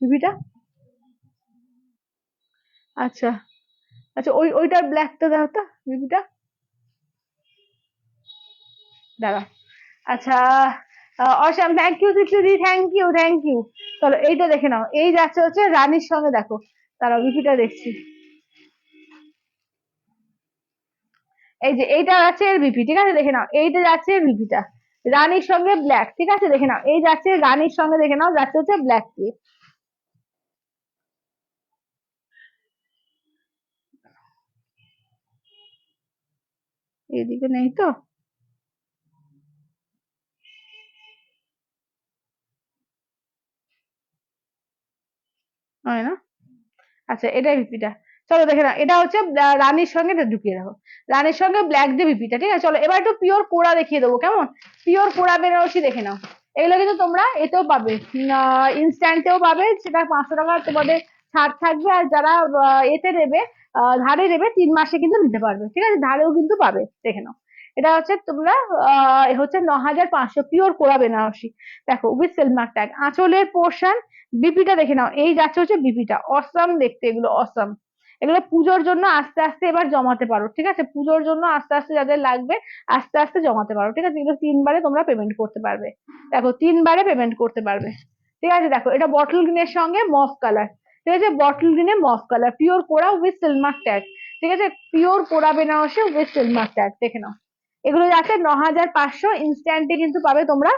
বিপিটা, আচ্ছা, আচ্ছা ওইটার ব্ল্যাকটা দাও তো, বিপিটা, দাঁড়া। আচ্ছা অসাম, থ্যাংক ইউ দিদি, থ্যাংক ইউ, থ্যাংক ইউ। চলো এইটা দেখে নাও, এই যাচ্ছে হচ্ছে রানীর সঙ্গে দেখো, দাঁড়াও বিপিটা দেখছি, এই যে এইটা আছে এর বিপি, ঠিক আছে দেখে নাও, এইটা যাচ্ছে এর বিপিটা, রানীর সঙ্গে ব্ল্যাক, ঠিক আছে দেখে নাও, এই যাচ্ছে রানীর সঙ্গে, দেখে নাও যাচ্ছে হচ্ছে ব্ল্যাক দিয়ে। এদিকে নেই তো, হয় না, আচ্ছা এটাই বিপিটা। চলো দেখে নাও, এটা হচ্ছে রানীর সঙ্গে, এটা ঢুকিয়ে রাখো, রানীর সঙ্গে ব্ল্যাক দিয়ে বিপিটা, ঠিক আছে। চলো এবার একটু পিওর কোড়া দেখিয়ে দেবো, কেমন, পিওর কোড়া বেনারসি দেখে নাও, এগুলো কিন্তু তোমরা এতেও পাবে, ইনস্ট্যান্টেও পাবে, সেটা 500 টাকা তোমাদের ছাড় থাকবে, আর যারা এতে নেবে, ধারে নেবে, 3 মাসে কিন্তু নিতে পারবে, ঠিক আছে, ধারেও কিন্তু পাবে, দেখে নাও। এটা হচ্ছে তোমরা হচ্ছে 9500 পিওর কোড়া বেনারসি, দেখো উইথ সেলমার্ক ট্যাগ, আঁচলের পোর্শন, বিপিটা দেখে নাও, এই যাচ্ছে হচ্ছে বিপিটা, অসাম দেখতে এগুলো, অসাম, এগুলো পুজোর জন্য আস্তে আস্তে এবার জমাতে পারো, ঠিক আছে? পুজোর জন্য আস্তে আস্তে যাদের লাগবে আস্তে আস্তে জমাতে পারো, ঠিক আছে? এগুলো 3 বারে তোমরা পেমেন্ট করতে পারবে। দেখো 3 বারে পেমেন্ট করতে পারবে, ঠিক আছে? দেখো এটা বটল গ্রিনের সঙ্গে মফ কালার, ঠিক আছে? বটল গ্রিনে মফ কালার, পিওর কোরা উইথ সিলমার্ক ট্যাগ, ঠিক আছে? পিওর কোরা বেনারসি উইথ সিলমার্ক ট্যাগ, দেখে নাও। এগুলো যাচ্ছে 9,500, ইনস্ট্যান্টে কিন্তু পাবে তোমরা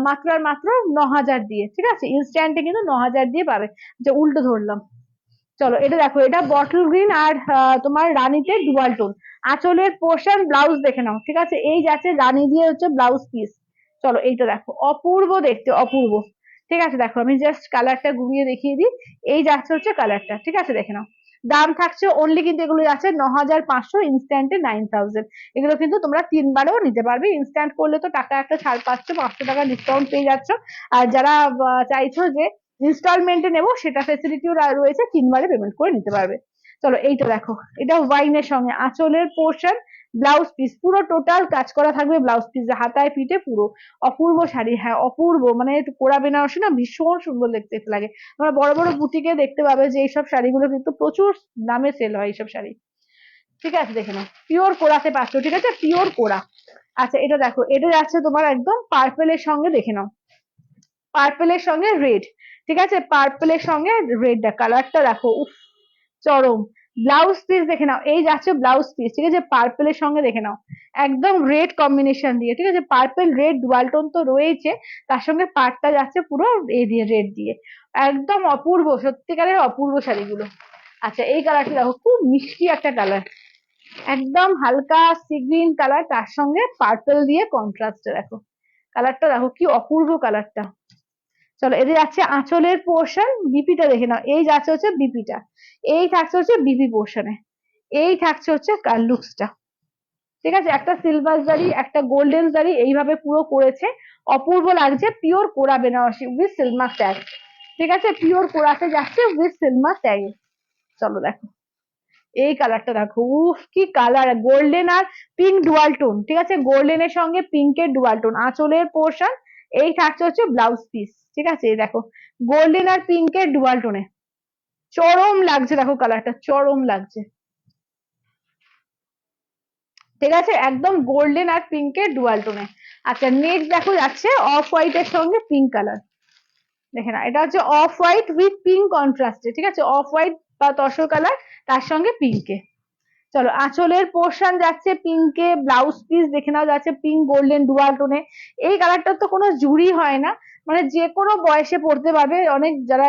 মাত্র আর মাত্র 9,000 দিয়ে, ঠিক আছে? ইনস্ট্যান্টে কিন্তু 9,000 দিয়ে পাবে। যে উল্টো ধরলাম। চলো এটা দেখো, এটা বটল গ্রিন আর তোমার রানীতে ডুয়াল টোন। আঁচলের পোর্শন ব্লাউজ দেখে নাও, ঠিক আছে? এই যাচ্ছে রানী দিয়ে হচ্ছে ব্লাউজ পিস। চলো এইটা দেখো, অপূর্ব দেখতে, অপূর্ব, ঠিক আছে? দেখো আমি জাস্ট কালারটা ঘুরিয়ে দেখিয়ে দিই। এই যাচ্ছে হচ্ছে কালারটা, ঠিক আছে? দেখে নাও। দাম থাকছে অনলি কিন্তু এগুলো যাচ্ছে 9,500, ইনস্ট্যান্টে 9,000। এগুলো কিন্তু তোমরা 3 বারেও নিতে পারবে। ইনস্ট্যান্ট করলে তো টাকা একটা ছাড় পাচ্ছ, 500 টাকা ডিসকাউন্ট পেয়ে যাচ্ছ। আর যারা চাইছো যে ইনস্টলমেন্টে নেবো, সেটা ফেসিলিটিও রয়েছে, 3 বারে পেমেন্ট করে নিতে পারবে। চলো এইটা দেখো, এটা ওয়াইনের সঙ্গে আঁচলের পোর্শন, ব্লাউজ পিস পুরো টোটাল কাজ করা থাকবে, ব্লাউজ পিস হাতায় পিঠে পুরো। অপূর্ব শাড়ি, হ্যাঁ অপূর্ব, মানে কোরা বেনারসি না ভীষণ সুন্দর দেখতে লাগে। তোমরা বড় বড় বুটিকে দেখতে পাবে যে এইসব শাড়িগুলো কিন্তু প্রচুর দামে সেল হয় এইসব শাড়ি, ঠিক আছে? দেখে নাও, পিওর কোরাতে পাচ্ছ, ঠিক আছে? পিওর কোরা। আচ্ছা এটা দেখো, এটা যাচ্ছে তোমার একদম পার্পেলের সঙ্গে, দেখে নাও, পার্পেলের সঙ্গে রেড, ঠিক আছে? পার্পেলের সঙ্গে রেড, কালারটা দেখো, উফ চরম। ব্লাউজ পিস দেখে নাও, এই যাচ্ছে ব্লাউজ পিস, ঠিক আছে? পার্পেলের সঙ্গে দেখে নাও, একদম রেড কম্বিনেশন দিয়ে, ঠিক আছে? পার্পেল রেড ডুয়াল টোন তো রয়েছে, তার সঙ্গে পাড়টা যাচ্ছে পুরো এই দিয়ে রেড দিয়ে, একদম অপূর্ব, সত্যিকারের অপূর্ব শাড়িগুলো। আচ্ছা এই কালারটা দেখো, খুব মিষ্টি একটা কালার, একদম হালকা সি গ্রিন কালার, তার সঙ্গে পার্পেল দিয়ে কন্ট্রাস্টে দেখো, কালারটা দেখো কি অপূর্ব কালারটা। চলো এদের যাচ্ছে আঁচলের পোর্শন, বিপিটা দেখে নাও, এই যাচ্ছে হচ্ছে বিপিটা, এই থাকছে হচ্ছে বিপি পোর্শনে, এই থাকছে হচ্ছে লুকসটা, ঠিক আছে? একটা সিলভার জারি, একটা গোল্ডেন জারি, এইভাবে পুরো করেছে, অপূর্ব লাগছে। পিওর কোরা বেনারসি উইথ সিলমার্ক ট্যাগ, ঠিক আছে? পিওর কোরাতে যাচ্ছে উইথ সিলমার্ক ট্যাগ। চলো দেখো এই কালারটা দেখো, উফ কি কালার, গোল্ডেন আর পিঙ্ক ডুয়াল টোন, ঠিক আছে? গোল্ডেনের সঙ্গে পিঙ্কের ডুয়াল টোন, আঁচলের পোর্শন, এই থাকছে হচ্ছে ব্লাউজ পিস, ঠিক আছে? এই দেখো গোল্ডেন আর পিঙ্কের ডুয়াল টোনে, চরম লাগছে, দেখো কালারটা চরম লাগছে, ঠিক আছে? একদম গোল্ডেন আর পিঙ্কের ডুয়াল টোনে। আচ্ছা নেক্সট দেখো যাচ্ছে অফ হোয়াইট এর সঙ্গে পিঙ্ক কালার, দেখে না, এটা হচ্ছে অফ হোয়াইট উইথ পিঙ্ক কন্ট্রাস্টে, ঠিক আছে? অফ হোয়াইট বা তসর কালার, তার সঙ্গে পিঙ্কে। চলো আঁচলের পোর্শন যাচ্ছে পিঙ্কে, ব্লাউজ পিস দেখে নাও যাচ্ছে পিঙ্ক গোল্ডেন ডুয়াল টোনে। এই কালারটার তো কোনো জুড়ি হয় না, মানে যে কোনো বয়সে পড়তে পারবে। অনেক যারা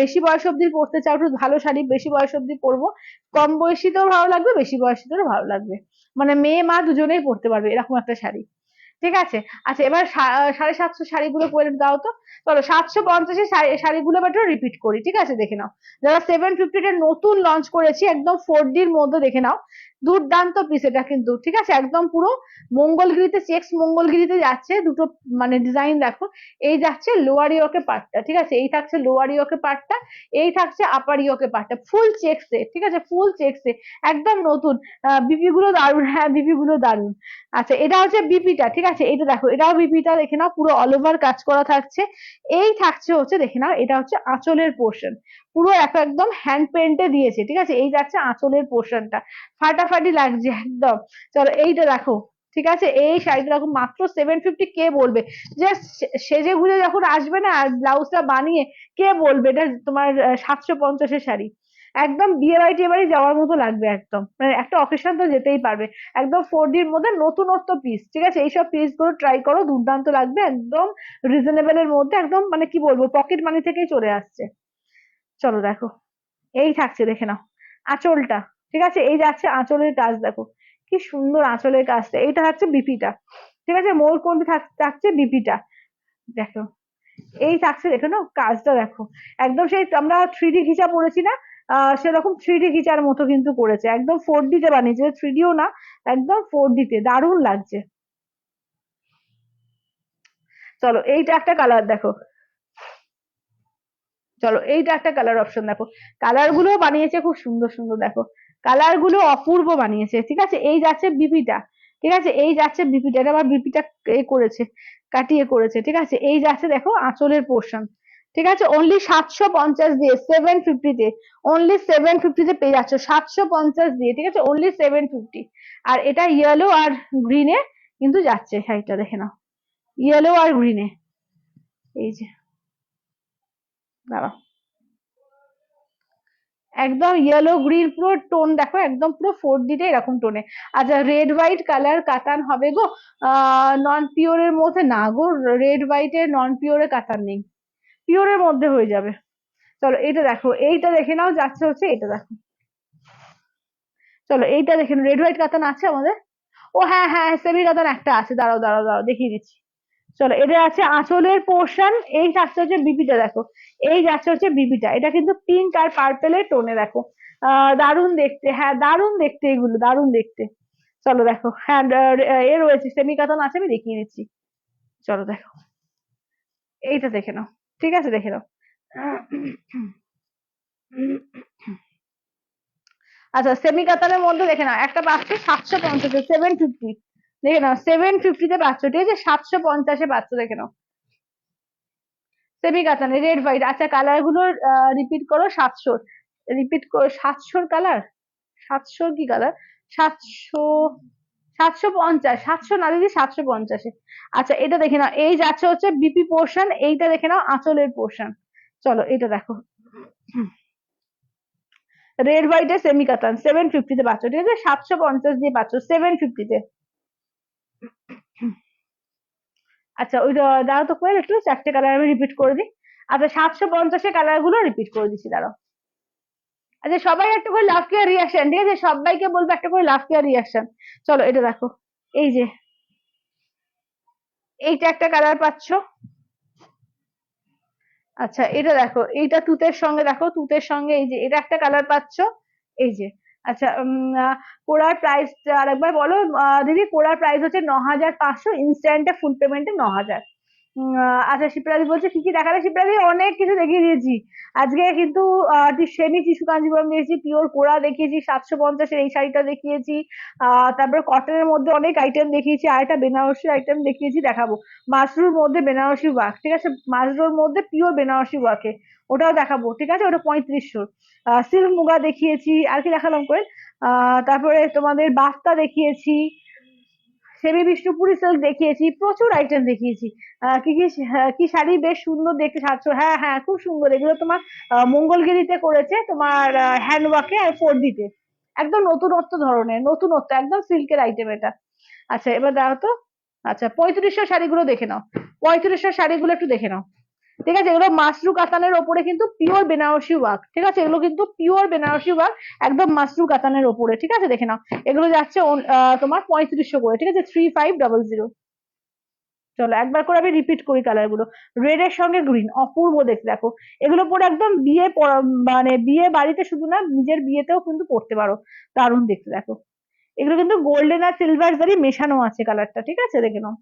বেশি বয়স অব্দি পড়তে চাও, একটু ভালো শাড়ি বেশি বয়স অব্দি পরবো, কম বয়সীতেও ভালো লাগবে, বেশি বয়সীদেরও ভালো লাগবে, মানে মেয়ে মা দুজনেই পড়তে পারবে এরকম একটা শাড়ি, ঠিক আছে? আচ্ছা এবার 750 শাড়িগুলো করে দাও তো। চলো 750-এর শাড়িগুলো এবার রিপিট করি, ঠিক আছে? দেখে নাও, যারা 750 নতুন লঞ্চ করেছি একদম 4D-র মধ্যে, দেখে নাও দুর্দান্ত পিস এটা কিন্তু, ঠিক আছে? একদম পুরো মঙ্গলগিরিতে, চেক্স মঙ্গলগিরিতে যাচ্ছে দুটো, মানে ডিজাইন দেখো, এই যাচ্ছে লোয়ার ইয়োকে পার্টটা, ঠিক আছে? এই থাকছে লোয়ার ইয়োকে পার্টটা, এই থাকছে আপার ইয়োকে পার্টটা, ফুল চেক্সে, ঠিক আছে? ফুল চেক্সে, একদম নতুন। বিপি গুলো দারুন, হ্যাঁ বিপি গুলো দারুন। আচ্ছা এটা হচ্ছে বিপিটা, ঠিক আছে? এটা দেখো, এটাও বিপিটা, দেখে নাও পুরো অল ওভার কাজ করা থাকছে। এই থাকছে হচ্ছে, দেখে নাও এটা হচ্ছে আঁচলের পোর্শন, পুরো একদম হ্যান্ড পেন্টে দিয়েছে, ঠিক আছে? এই যাচ্ছে আঁচলের পোর্শনটা, ফাটাফাটি লাগছে একদম। চলো এইটা দেখো, ঠিক আছে? এই শাড়িটা দেখো মাত্র 750, কে বলবে জাস্ট সেজে গুজে যখন আসবে না আর ব্লাউজটা বানিয়ে, কে বলবে এটা তোমার 750-এর শাড়ি? একদম বিয়ে বাড়ি টিয়ে বাড়ি যাওয়ার মতো লাগবে, একদম মানে একটা অকেশন তো যেতেই পারবে। একদম 4D-র মধ্যে নতুনত্ব পিস, ঠিক আছে? এইসব পিস গুলো ট্রাই করো, দুর্দান্ত লাগবে, একদম রিজনেবল এর মধ্যে, একদম মানে কি বলবো পকেট মানি থেকেই চলে আসছে। চলো দেখো এই থাকছে, দেখে নাও আঁচলটা, ঠিক আছে? এই যাচ্ছে আঁচলের কাজ, দেখো কি সুন্দর আঁচলের কাজটা, এইটা হচ্ছে বিপিটা, ঠিক আছে? ময়ূরকণ্ঠী থাকছে বিপিটা, দেখো এই থাকছে, দেখো না কাজটা দেখো, একদম সেই আমরা 3D ঘিচা পড়েছি না, সেরকম 3D ঘিচার মতো কিন্তু করেছে, একদম 4D-তে বানিয়েছে, 3Dও না, একদম 4D-তে, দারুণ লাগছে। চলো এইটা একটা কালার দেখো, চলো এইটা একটা কালার অপশন দেখো, কালার গুলো বানিয়েছে খুব সুন্দর সুন্দর, দেখো কালার গুলো অপূর্ব বানিয়েছে, ঠিক আছে? এই যাচ্ছে বিপিটা, ঠিক আছে? এই যাচ্ছে বিপিটা, এটা আবার বিপিটা এ করেছে, কাটিয়ে করেছে, ঠিক আছে? এই যাচ্ছে দেখো আঁচলের পোর্শন, ঠিক আছে, অনলি 750 দিয়ে 750 তে, অনলি 750 তে পেয়ে যাচ্ছ 750 দিয়ে, ঠিক আছে, অনলি 750। আর এটা ইয়েলো আর গ্রিনে কিন্তু যাচ্ছে শাড়িটা, দেখে নাও, ইয়েলো আর গ্রিনে, এই যে দাঁড়াও, একদম ইয়েলো গ্রিন পুরো টোন দেখো, একদম পুরো 4D তে এরকম টোনে। আচ্ছা, রেড হোয়াইট কালার কাতান হবে গো, নন পিওরের মধ্যে না গো, রেড হোয়াইটের নন পিওরে কাতান নেই, পিওরের মধ্যে হয়ে যাবে। চলো এইটা দেখো, এইটা দেখে নাও, যাচ্ছে হচ্ছে এটা দেখো, চলো এইটা দেখে নাও, রেড হোয়াইট কাতান আছে আমাদের। ও হ্যাঁ হ্যাঁ, সেমি কাতান একটা আছে, দাঁড়াও দাঁড়াও দাঁড়াও দেখিয়ে দিচ্ছি। চলো, এটা আছে আঁচলের পোর্শন, এই যাচ্ছে হচ্ছে বিপিটা দেখো, এই যাচ্ছে হচ্ছে বিপিটা, এটা কিন্তু পিঙ্ক আর পার্পেলের টোনে দেখো, দারুণ দেখতে, হ্যাঁ দারুণ দেখতে, এগুলো দারুণ দেখতে। চলো দেখো, হ্যাঁ এ রয়েছে সেমি কাতান আছে, আমি দেখিয়ে দিচ্ছি। চলো দেখো, এইটা দেখে নাও, ঠিক আছে দেখে নাও। আচ্ছা, সেমি কাতানের মধ্যে দেখে নাও, একটা পাচ্ছ 750, 750, দেখে নাও 750 তে পাচ্ছ, ঠিক আছে, 750-এ পাচ্ছ, দেখে নাও, সেমি কাতানে রেড হোয়াইট। আচ্ছা, কালার গুলো রিপিট করো, 700 রিপিট করো, 700 কালার, 700 কি কালার, 700, 750, 700 না দিদি, 750-এ। আচ্ছা, এটা দেখে নাও, এই যাচ্ছে হচ্ছে বিপি পোর্শন, এইটা দেখে নাও আঁচলের পোর্শন। চলো এটা দেখো, রেড হোয়াইট এর সেমি কাতান 750 তে পাচ্ছ, ঠিক আছে, 750 দিয়ে পাচ্ছ 750 তে। আচ্ছা, ওইটা দাঁড়াও তো, করে একটু চারটে কালার আমি রিপিট করে দিই। আচ্ছা, 750-এর কালার গুলো রিপিট করে দিচ্ছি, দাঁড়াও। আচ্ছা, সবাই একটা করে লাভ কেয়ার রিয়াকশন, ঠিক আছে, সবাইকে বলবো একটা করে লাভ কেয়ার রিয়াকশন। চলো এটা দেখো, এই যে এইটা একটা কালার পাচ্ছ। আচ্ছা, এটা দেখো, এইটা তুতের সঙ্গে দেখো, তুতের সঙ্গে এই যে এটা একটা কালার পাচ্ছ, এই যে। আচ্ছা, কোড়ার প্রাইস আরেকবার বলো দিদি। কোড়ার প্রাইস হচ্ছে 9,500, ইনস্ট্যান্টে ফুল পেমেন্টে 9,000। আচ্ছা, শিপ্রাদি বলছে কি কি দেখালে, শিপ্রাদি অনেক কিছু দেখিয়ে দিয়েছি আজকে কিন্তু। সেমি টিস্যু কাঞ্জিবরম দিয়েছি, পিওর কোড়া দেখিয়েছি, 750-এর এই শাড়িটা দেখিয়েছি, তারপরে কটনের মধ্যে অনেক আইটেম দেখিয়েছি, আর একটা বেনারসি আইটেম দেখিয়েছি, দেখাবো মাশরুর মধ্যে বেনারসি ওয়ার্ক, ঠিক আছে, মাশরুর মধ্যে পিওর বেনারসি ওয়ার্কে, ওটাও দেখাবো, ঠিক আছে, ওটা 3500। সিল্ক মুগা দেখিয়েছি, আর কি দেখালাম করে, তারপরে তোমাদের বাস্তা দেখিয়েছি, সেমি বিষ্ণুপুরি সিল্ক দেখিয়েছি, প্রচুর আইটেম দেখিয়েছি। কি কি কি শাড়ি বেশ সুন্দর দেখতে সাজছ, হ্যাঁ হ্যাঁ খুব সুন্দর, এগুলো তোমার মঙ্গলগিরিতে করেছে, তোমার হ্যান্ডওয়ার্কে আর 4D-তে, একদম নতুনত্ব ধরনের, নতুনত্ব একদম সিল্কের আইটেম এটা। আচ্ছা, এবার দাও তো। আচ্ছা, 3500 শাড়িগুলো দেখে নাও, 3500 শাড়িগুলো একটু দেখে নাও, ঠিক আছে, এগুলো মাশরু কাতানের ওপরে কিন্তু পিওর বেনারসি ওয়ার্ক, ঠিক আছে, এগুলো কিন্তু পিওর বেনারসি ওয়ার্ক, একদম মাশরু কাতানের ওপরে, ঠিক আছে দেখে নাও। এগুলো যাচ্ছে তোমার 3500 করে, ঠিক আছে, 3500। চলো একবার করে আমি রিপিট করি কালার গুলো। রেড এর সঙ্গে গ্রিন, অপূর্ব দেখতে দেখো, এগুলো পরে একদম মানে বিয়ে বাড়িতে শুধু না, নিজের বিয়েতেও কিন্তু পড়তে পারো, দারুণ দেখতে দেখো। এগুলো কিন্তু গোল্ডেন আর সিলভার জারি মেশানো আছে কালারটা, ঠিক আছে দেখে নাও,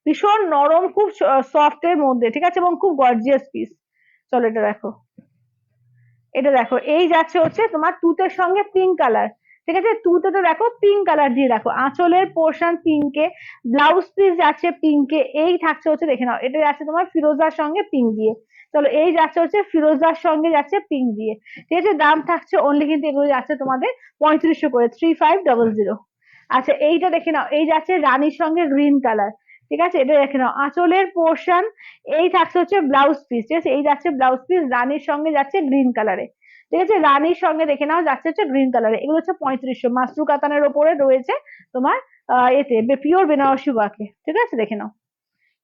ভীষণ নরম, খুব সফট এর মধ্যে, ঠিক আছে, এবং খুব গর্জিয়াস পিস। চলো এটা দেখো, এটা দেখো, এই যাচ্ছে হচ্ছে তোমার তুতের সঙ্গে পিঙ্ক কালার, ঠিক আছে, তুতে তো দেখো পিঙ্ক কালার দিয়ে দেখো, আঁচলের পোর্শন পিঙ্কে, ব্লাউজ পিস যাচ্ছে পিঙ্কে, এই থাকছে হচ্ছে দেখে নাও, এটা যাচ্ছে তোমার ফিরোজার সঙ্গে পিঙ্ক দিয়ে। চলো, এই যাচ্ছে হচ্ছে ফিরোজার সঙ্গে যাচ্ছে পিঙ্ক দিয়ে, ঠিক আছে, দাম থাকছে অনলি কিন্তু এগুলো যাচ্ছে তোমাদের 3500 করে, 3500। আচ্ছা, এইটা দেখে নাও, এই যাচ্ছে রানীর সঙ্গে গ্রিন কালার, ঠিক আছে, এটা দেখে নাও, আঁচলের পোর্শন, এই থাকছে হচ্ছে ব্লাউজ পিস, ঠিক আছে, এই যাচ্ছে ব্লাউজ পিস, রানীর সঙ্গে যাচ্ছে গ্রিন কালারে, ঠিক আছে, রানীর সঙ্গে দেখে নাও যাচ্ছে হচ্ছে গ্রিন কালারে, এগুলো হচ্ছে 3500, মাশরু কাতানের ওপরে রয়েছে তোমার এতে পিওর বেনারসি ওয়ার্কে, ঠিক আছে দেখে নাও।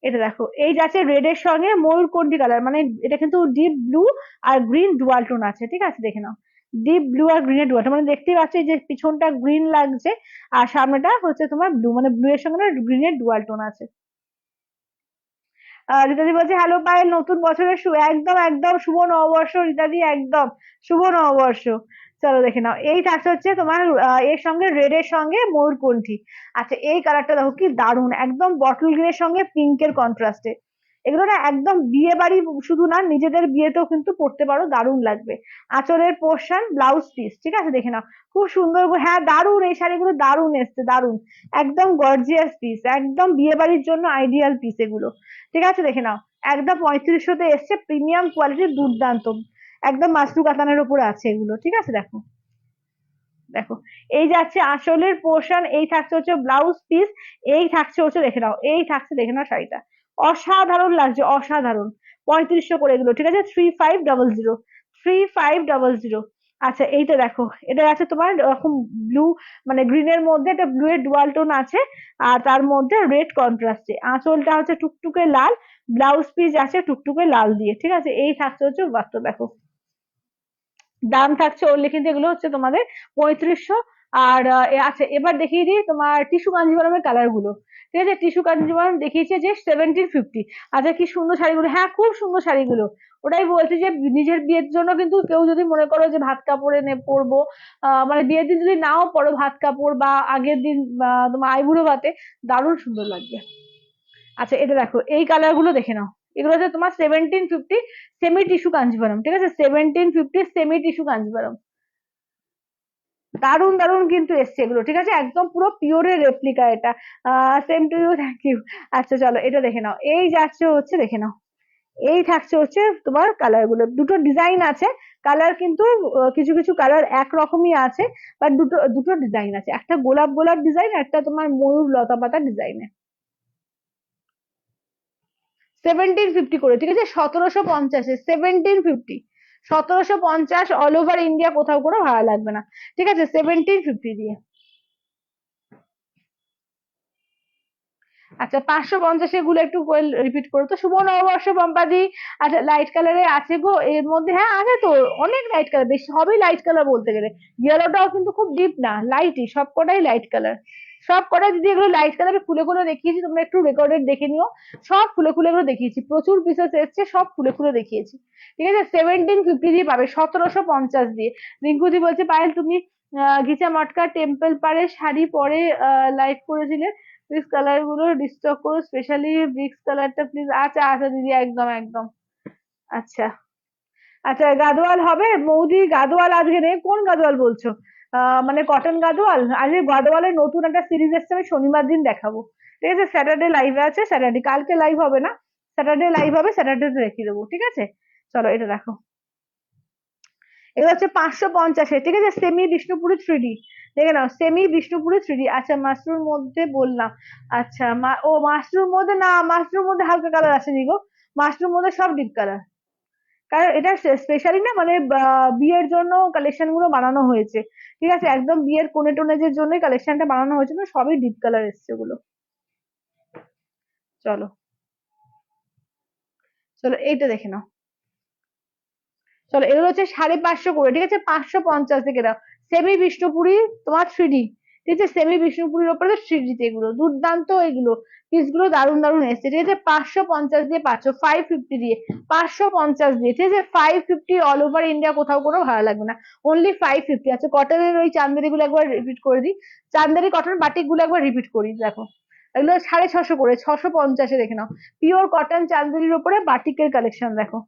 এটা দেখো, এই যাচ্ছে রেড এর সঙ্গে ময়ূরকণ্ঠী কালার, মানে এটা কিন্তু ডিপ ব্লু আর গ্রিন ডুয়াল টোন আছে, ঠিক আছে দেখে নাও, ডিপ ব্লু আর গ্রিনের ডুয়াল, মানে দেখতেই পাচ্ছি যে পিছনটা গ্রিন লাগছে, আর সামনেটা হচ্ছে তোমার ব্লু, মানে ব্লু এর সঙ্গে গ্রিনের ডুয়াল টোন আছে। রীতাদি বলছে হ্যালো পায়েল, নতুন বছরের একদম একদম শুভ নববর্ষ রীতাদি, একদম শুভ নববর্ষ। চলো দেখে নাও, এই থাকছে হচ্ছে তোমার এর সঙ্গে রেড এর সঙ্গে ময়ূরকণ্ঠী। আচ্ছা, এই কালারটা দেখো কি দারুণ, একদম বটল গ্রিনের সঙ্গে পিঙ্কের কন্ট্রাস্টে, এগুলো না একদম বিয়ে বাড়ি শুধু না, নিজেদের বিয়েতেও কিন্তু পড়তে পারো, দারুণ লাগবে। আঁচলের পোর্শন, ব্লাউজ পিস, ঠিক আছে দেখে নাও, খুব সুন্দর, হ্যাঁ দারুণ, এই শাড়িগুলো দারুণ এসছে, দারুণ, একদম গর্জিয়াস পিস, একদম বিয়ে বাড়ির জন্য আইডিয়াল পিস এগুলো, ঠিক আছে দেখে নাও। একদম 3500-তে এসছে, প্রিমিয়াম কোয়ালিটির, দুর্দান্ত, একদম মাশরু কাতানের উপরে আছে এগুলো, ঠিক আছে। দেখো দেখো, এই যাচ্ছে আসলের পোর্শন, এই থাকছে হচ্ছে ব্লাউজ পিস, এই থাকছে হচ্ছে, দেখে নাও, এই থাকছে, দেখে নাও শাড়িটা, অসাধারণ লাগছে, অসাধারণ। 3500 করে এগুলো, ঠিক আছে, 3500, 3500। আচ্ছা এইটা দেখো, এটা আছে তোমার এরকম ব্লু, মানে গ্রিনের মধ্যে একটা ব্লু এর ডুয়াল টোন আছে, আর তার মধ্যে রেড কন্ট্রাস্টে, আঁচলটা হচ্ছে টুকটুকে লাল, ব্লাউজ পিস আছে টুকটুকে লাল দিয়ে, ঠিক আছে। এই থাকছে হচ্ছে বাস্তব, দেখো দাম থাকছে ওনলি কিন্তু এগুলো হচ্ছে তোমাদের 3500। আর আচ্ছা এবার দেখিয়ে দিই তোমার টিস্যু কাঞ্জিভারমের কালার গুলো, ঠিক আছে। টিস্যু কাঞ্জিভারম দেখিয়েছে যে 1750। আচ্ছা কি সুন্দর শাড়িগুলো, হ্যাঁ খুব সুন্দর শাড়িগুলো। ওটাই বলছি যে নিজের বিয়ের জন্য কিন্তু কেউ যদি মনে করো যে ভাত কাপড়ে পরবো, মানে বিয়ের দিন যদি নাও পরো ভাত কাপড়, বা আগের দিন তোমার আইবুড়ো ভাতে, দারুণ সুন্দর লাগবে। আচ্ছা এটা দেখো, এই কালার গুলো দেখে নাও, এগুলো হচ্ছে তোমার 1750 সেমি টিস্যু কাঞ্জিভারম, ঠিক আছে, 1750 সেমি টিস্যু কাঞ্জিভারম, দারুন দারুন কিন্তু এসছে এগুলো, ঠিক আছে, একদম পুরো পিওরের রেপ্লিকা এটা। Same to you, thank you. আচ্ছা চলো এটা দেখে নাও, এই যাচ্ছে হচ্ছে, দেখে নাও, এই থাকছে হচ্ছে তোমার কালার গুলো, দুটো ডিজাইন আছে, কালার কিন্তু কিছু কিছু কালার একরকমই আছে, বাট দুটো দুটো ডিজাইন আছে, একটা গোলাপ গোলাপ ডিজাইন, একটা তোমার ময়ূর লতা পাতা ডিজাইনে। 1750 করে, ঠিক আছে, 1750-এ 1750, 1750 অল ওভার ইন্ডিয়া, কোথাও কোনো ভাড়া লাগবে না, ঠিক আছে, 1750 দিয়ে। আচ্ছা 550 গুলো একটু রিপিট করো তো, শুভ নববর্ষ পম্পাদি। আচ্ছা লাইট কালারে আছে গো এর মধ্যে, হ্যাঁ আছে তো, অনেক লাইট কালার, বেশি সবই লাইট কালার বলতে গেলে, ইয়েলোটাও কিন্তু খুব ডিপ না, লাইটই, সব কটাই লাইট কালার, সব কটাই দিদি, এগুলো লাইট কালারে খুলে খুলে দেখিয়েছি, তোমরা একটু রেকর্ডেড দেখে নিও, সব খুলে খুলে এগুলো দেখিয়েছি, প্রচুর পিসেস এসছে, সব খুলে খুলে দেখিয়েছি, ঠিক আছে। 1750 দিয়ে পাবে, 1750 দিয়ে। রিঙ্কুজি বলছে পায়েল তুমি গিচা মটকা টেম্পল পাড়ে শাড়ি পরে লাইভ করেছিলে, প্লিজ কালার গুলো ডিস্টক করো, স্পেশালি ব্রিক্স কালারটা প্লিজ। আচ্ছা আচ্ছা দিদি, একদম একদম। আচ্ছা আচ্ছা, গাদোয়াল হবে মৌদি, গাদোয়াল আজকে নেই, কোন গাদোয়াল বলছো? মানে কটন গাদোয়াল, আজকে গাদোয়ালের নতুন একটা সিরিজ এসছে, আমি শনিবার দিন দেখাবো, ঠিক আছে, স্যাটারডে লাইভে আছে, স্যাটারডে, কালকে লাইভ হবে না, স্যাটারডে লাইভ হবে, স্যাটারডে দেখিয়ে দেবো, ঠিক আছে। চলো এটা দেখো, এগুলো হচ্ছে 550-এ, ঠিক আছে, সেমি বিষ্ণুপুরি 3D, দেখে নাও, সেমি বিষ্ণুপুরি 3D। আচ্ছা মাশরুর মধ্যে বললাম, আচ্ছা ও মাশরুর মধ্যে না, মাশরুর মধ্যে হালকা কালার আসেনি গো, মাশরুর মধ্যে সব ডিপ কালার, কারণ এটা স্পেশালি না, মানে বিয়ের জন্য কালেকশন গুলো বানানো হয়েছে, ঠিক আছে, একদম বিয়ের কোণে টোনেজের জন্য কালেকশনটা বানানো হয়েছে, না সবই ডিপ কালার এসছে ওগুলো। চলো চলো এইটা দেখে নাও, চলো এগুলো হচ্ছে 550 করে, ঠিক আছে, 550 থেকে দাও, সেমি বিষ্ণুপুরি তোমার 3D, ঠিক আছে, সেমি বিষ্ণুপুরির ওপরে 3D তে, এগুলো দুর্দান্ত, এগুলো পিসগুলো দারুণ দারুণ এসছে, ঠিক আছে, 550 দিয়ে পাচ্ছ, 550 দিয়ে, 550 দিয়ে, ঠিক আছে, 550 অল ওভার ইন্ডিয়া, কোথাও কোনো ভাড়া লাগবে না, অনলি 550। আচ্ছা কটনের ওই চান্দেরি গুলো একবার রিপিট করে দিই, চান্দেরি কটন বাটিক গুলো একবার রিপিট করি, দেখো এগুলো 650 করে, 650-এ দেখে নাও, পিওর কটন চান্দেরির ওপরে বাটিকের কালেকশন দেখো,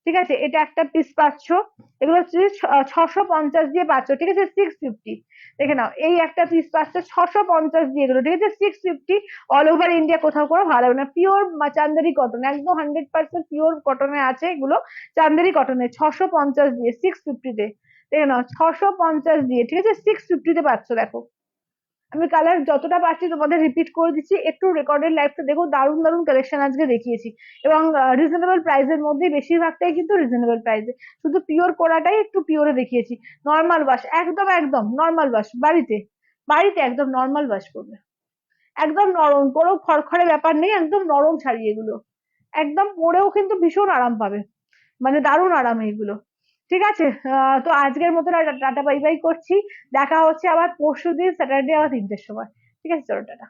ঠিক আছে, এটা একটা পিস পাচ্ছ, এগুলো হচ্ছে 650 দিয়ে পাচ্ছ, ঠিক আছে, 650, দেখে নাও, এই একটা পিস পাচ্ছ 650 দিয়ে, এগুলো ঠিক আছে, 650 অল ওভার ইন্ডিয়া, কোথাও কোনো ভালো না, পিওর চান্দেরি কটন, একদম 100% পিওর কটনে আছে এগুলো, চান্দেরি কটনে 650 দিয়ে, 650-তে, দেখে নাও 650 দিয়ে, ঠিক আছে, 650-তে পাচ্ছ, দেখো আমি কালার যতটা পারছি তোমাদের রিপিট করে দিচ্ছি, একটু রেকর্ডেড লাইভটা দেখো, দারুণ দারুণ কালেকশন আজকে দেখিয়েছি, এবং রিজনেবল প্রাইসের মধ্যে, বেশিরভাগটাই কিন্তু রিজনেবল প্রাইসে, শুধু পিওর কোড়াটাই একটু পিওরে দেখিয়েছি, নর্মাল ওয়াশ, একদম একদম নর্মাল ওয়াশ, বাড়িতে বাড়িতে একদম নর্মাল ওয়াশ করবে, একদম নরম, কোনো খড়খড়ে ব্যাপার নেই, একদম নরম শাড়ি এগুলো, একদম পরেও কিন্তু ভীষণ আরাম পাবে, মানে দারুণ আরাম এইগুলো, ঠিক আছে। তো আজকের মতো টাটা বাই বাই করছি, দেখা হচ্ছে আবার পরশুদিন স্যাটারডে আবার 3টের সময়, ঠিক আছে, চলো টাটা।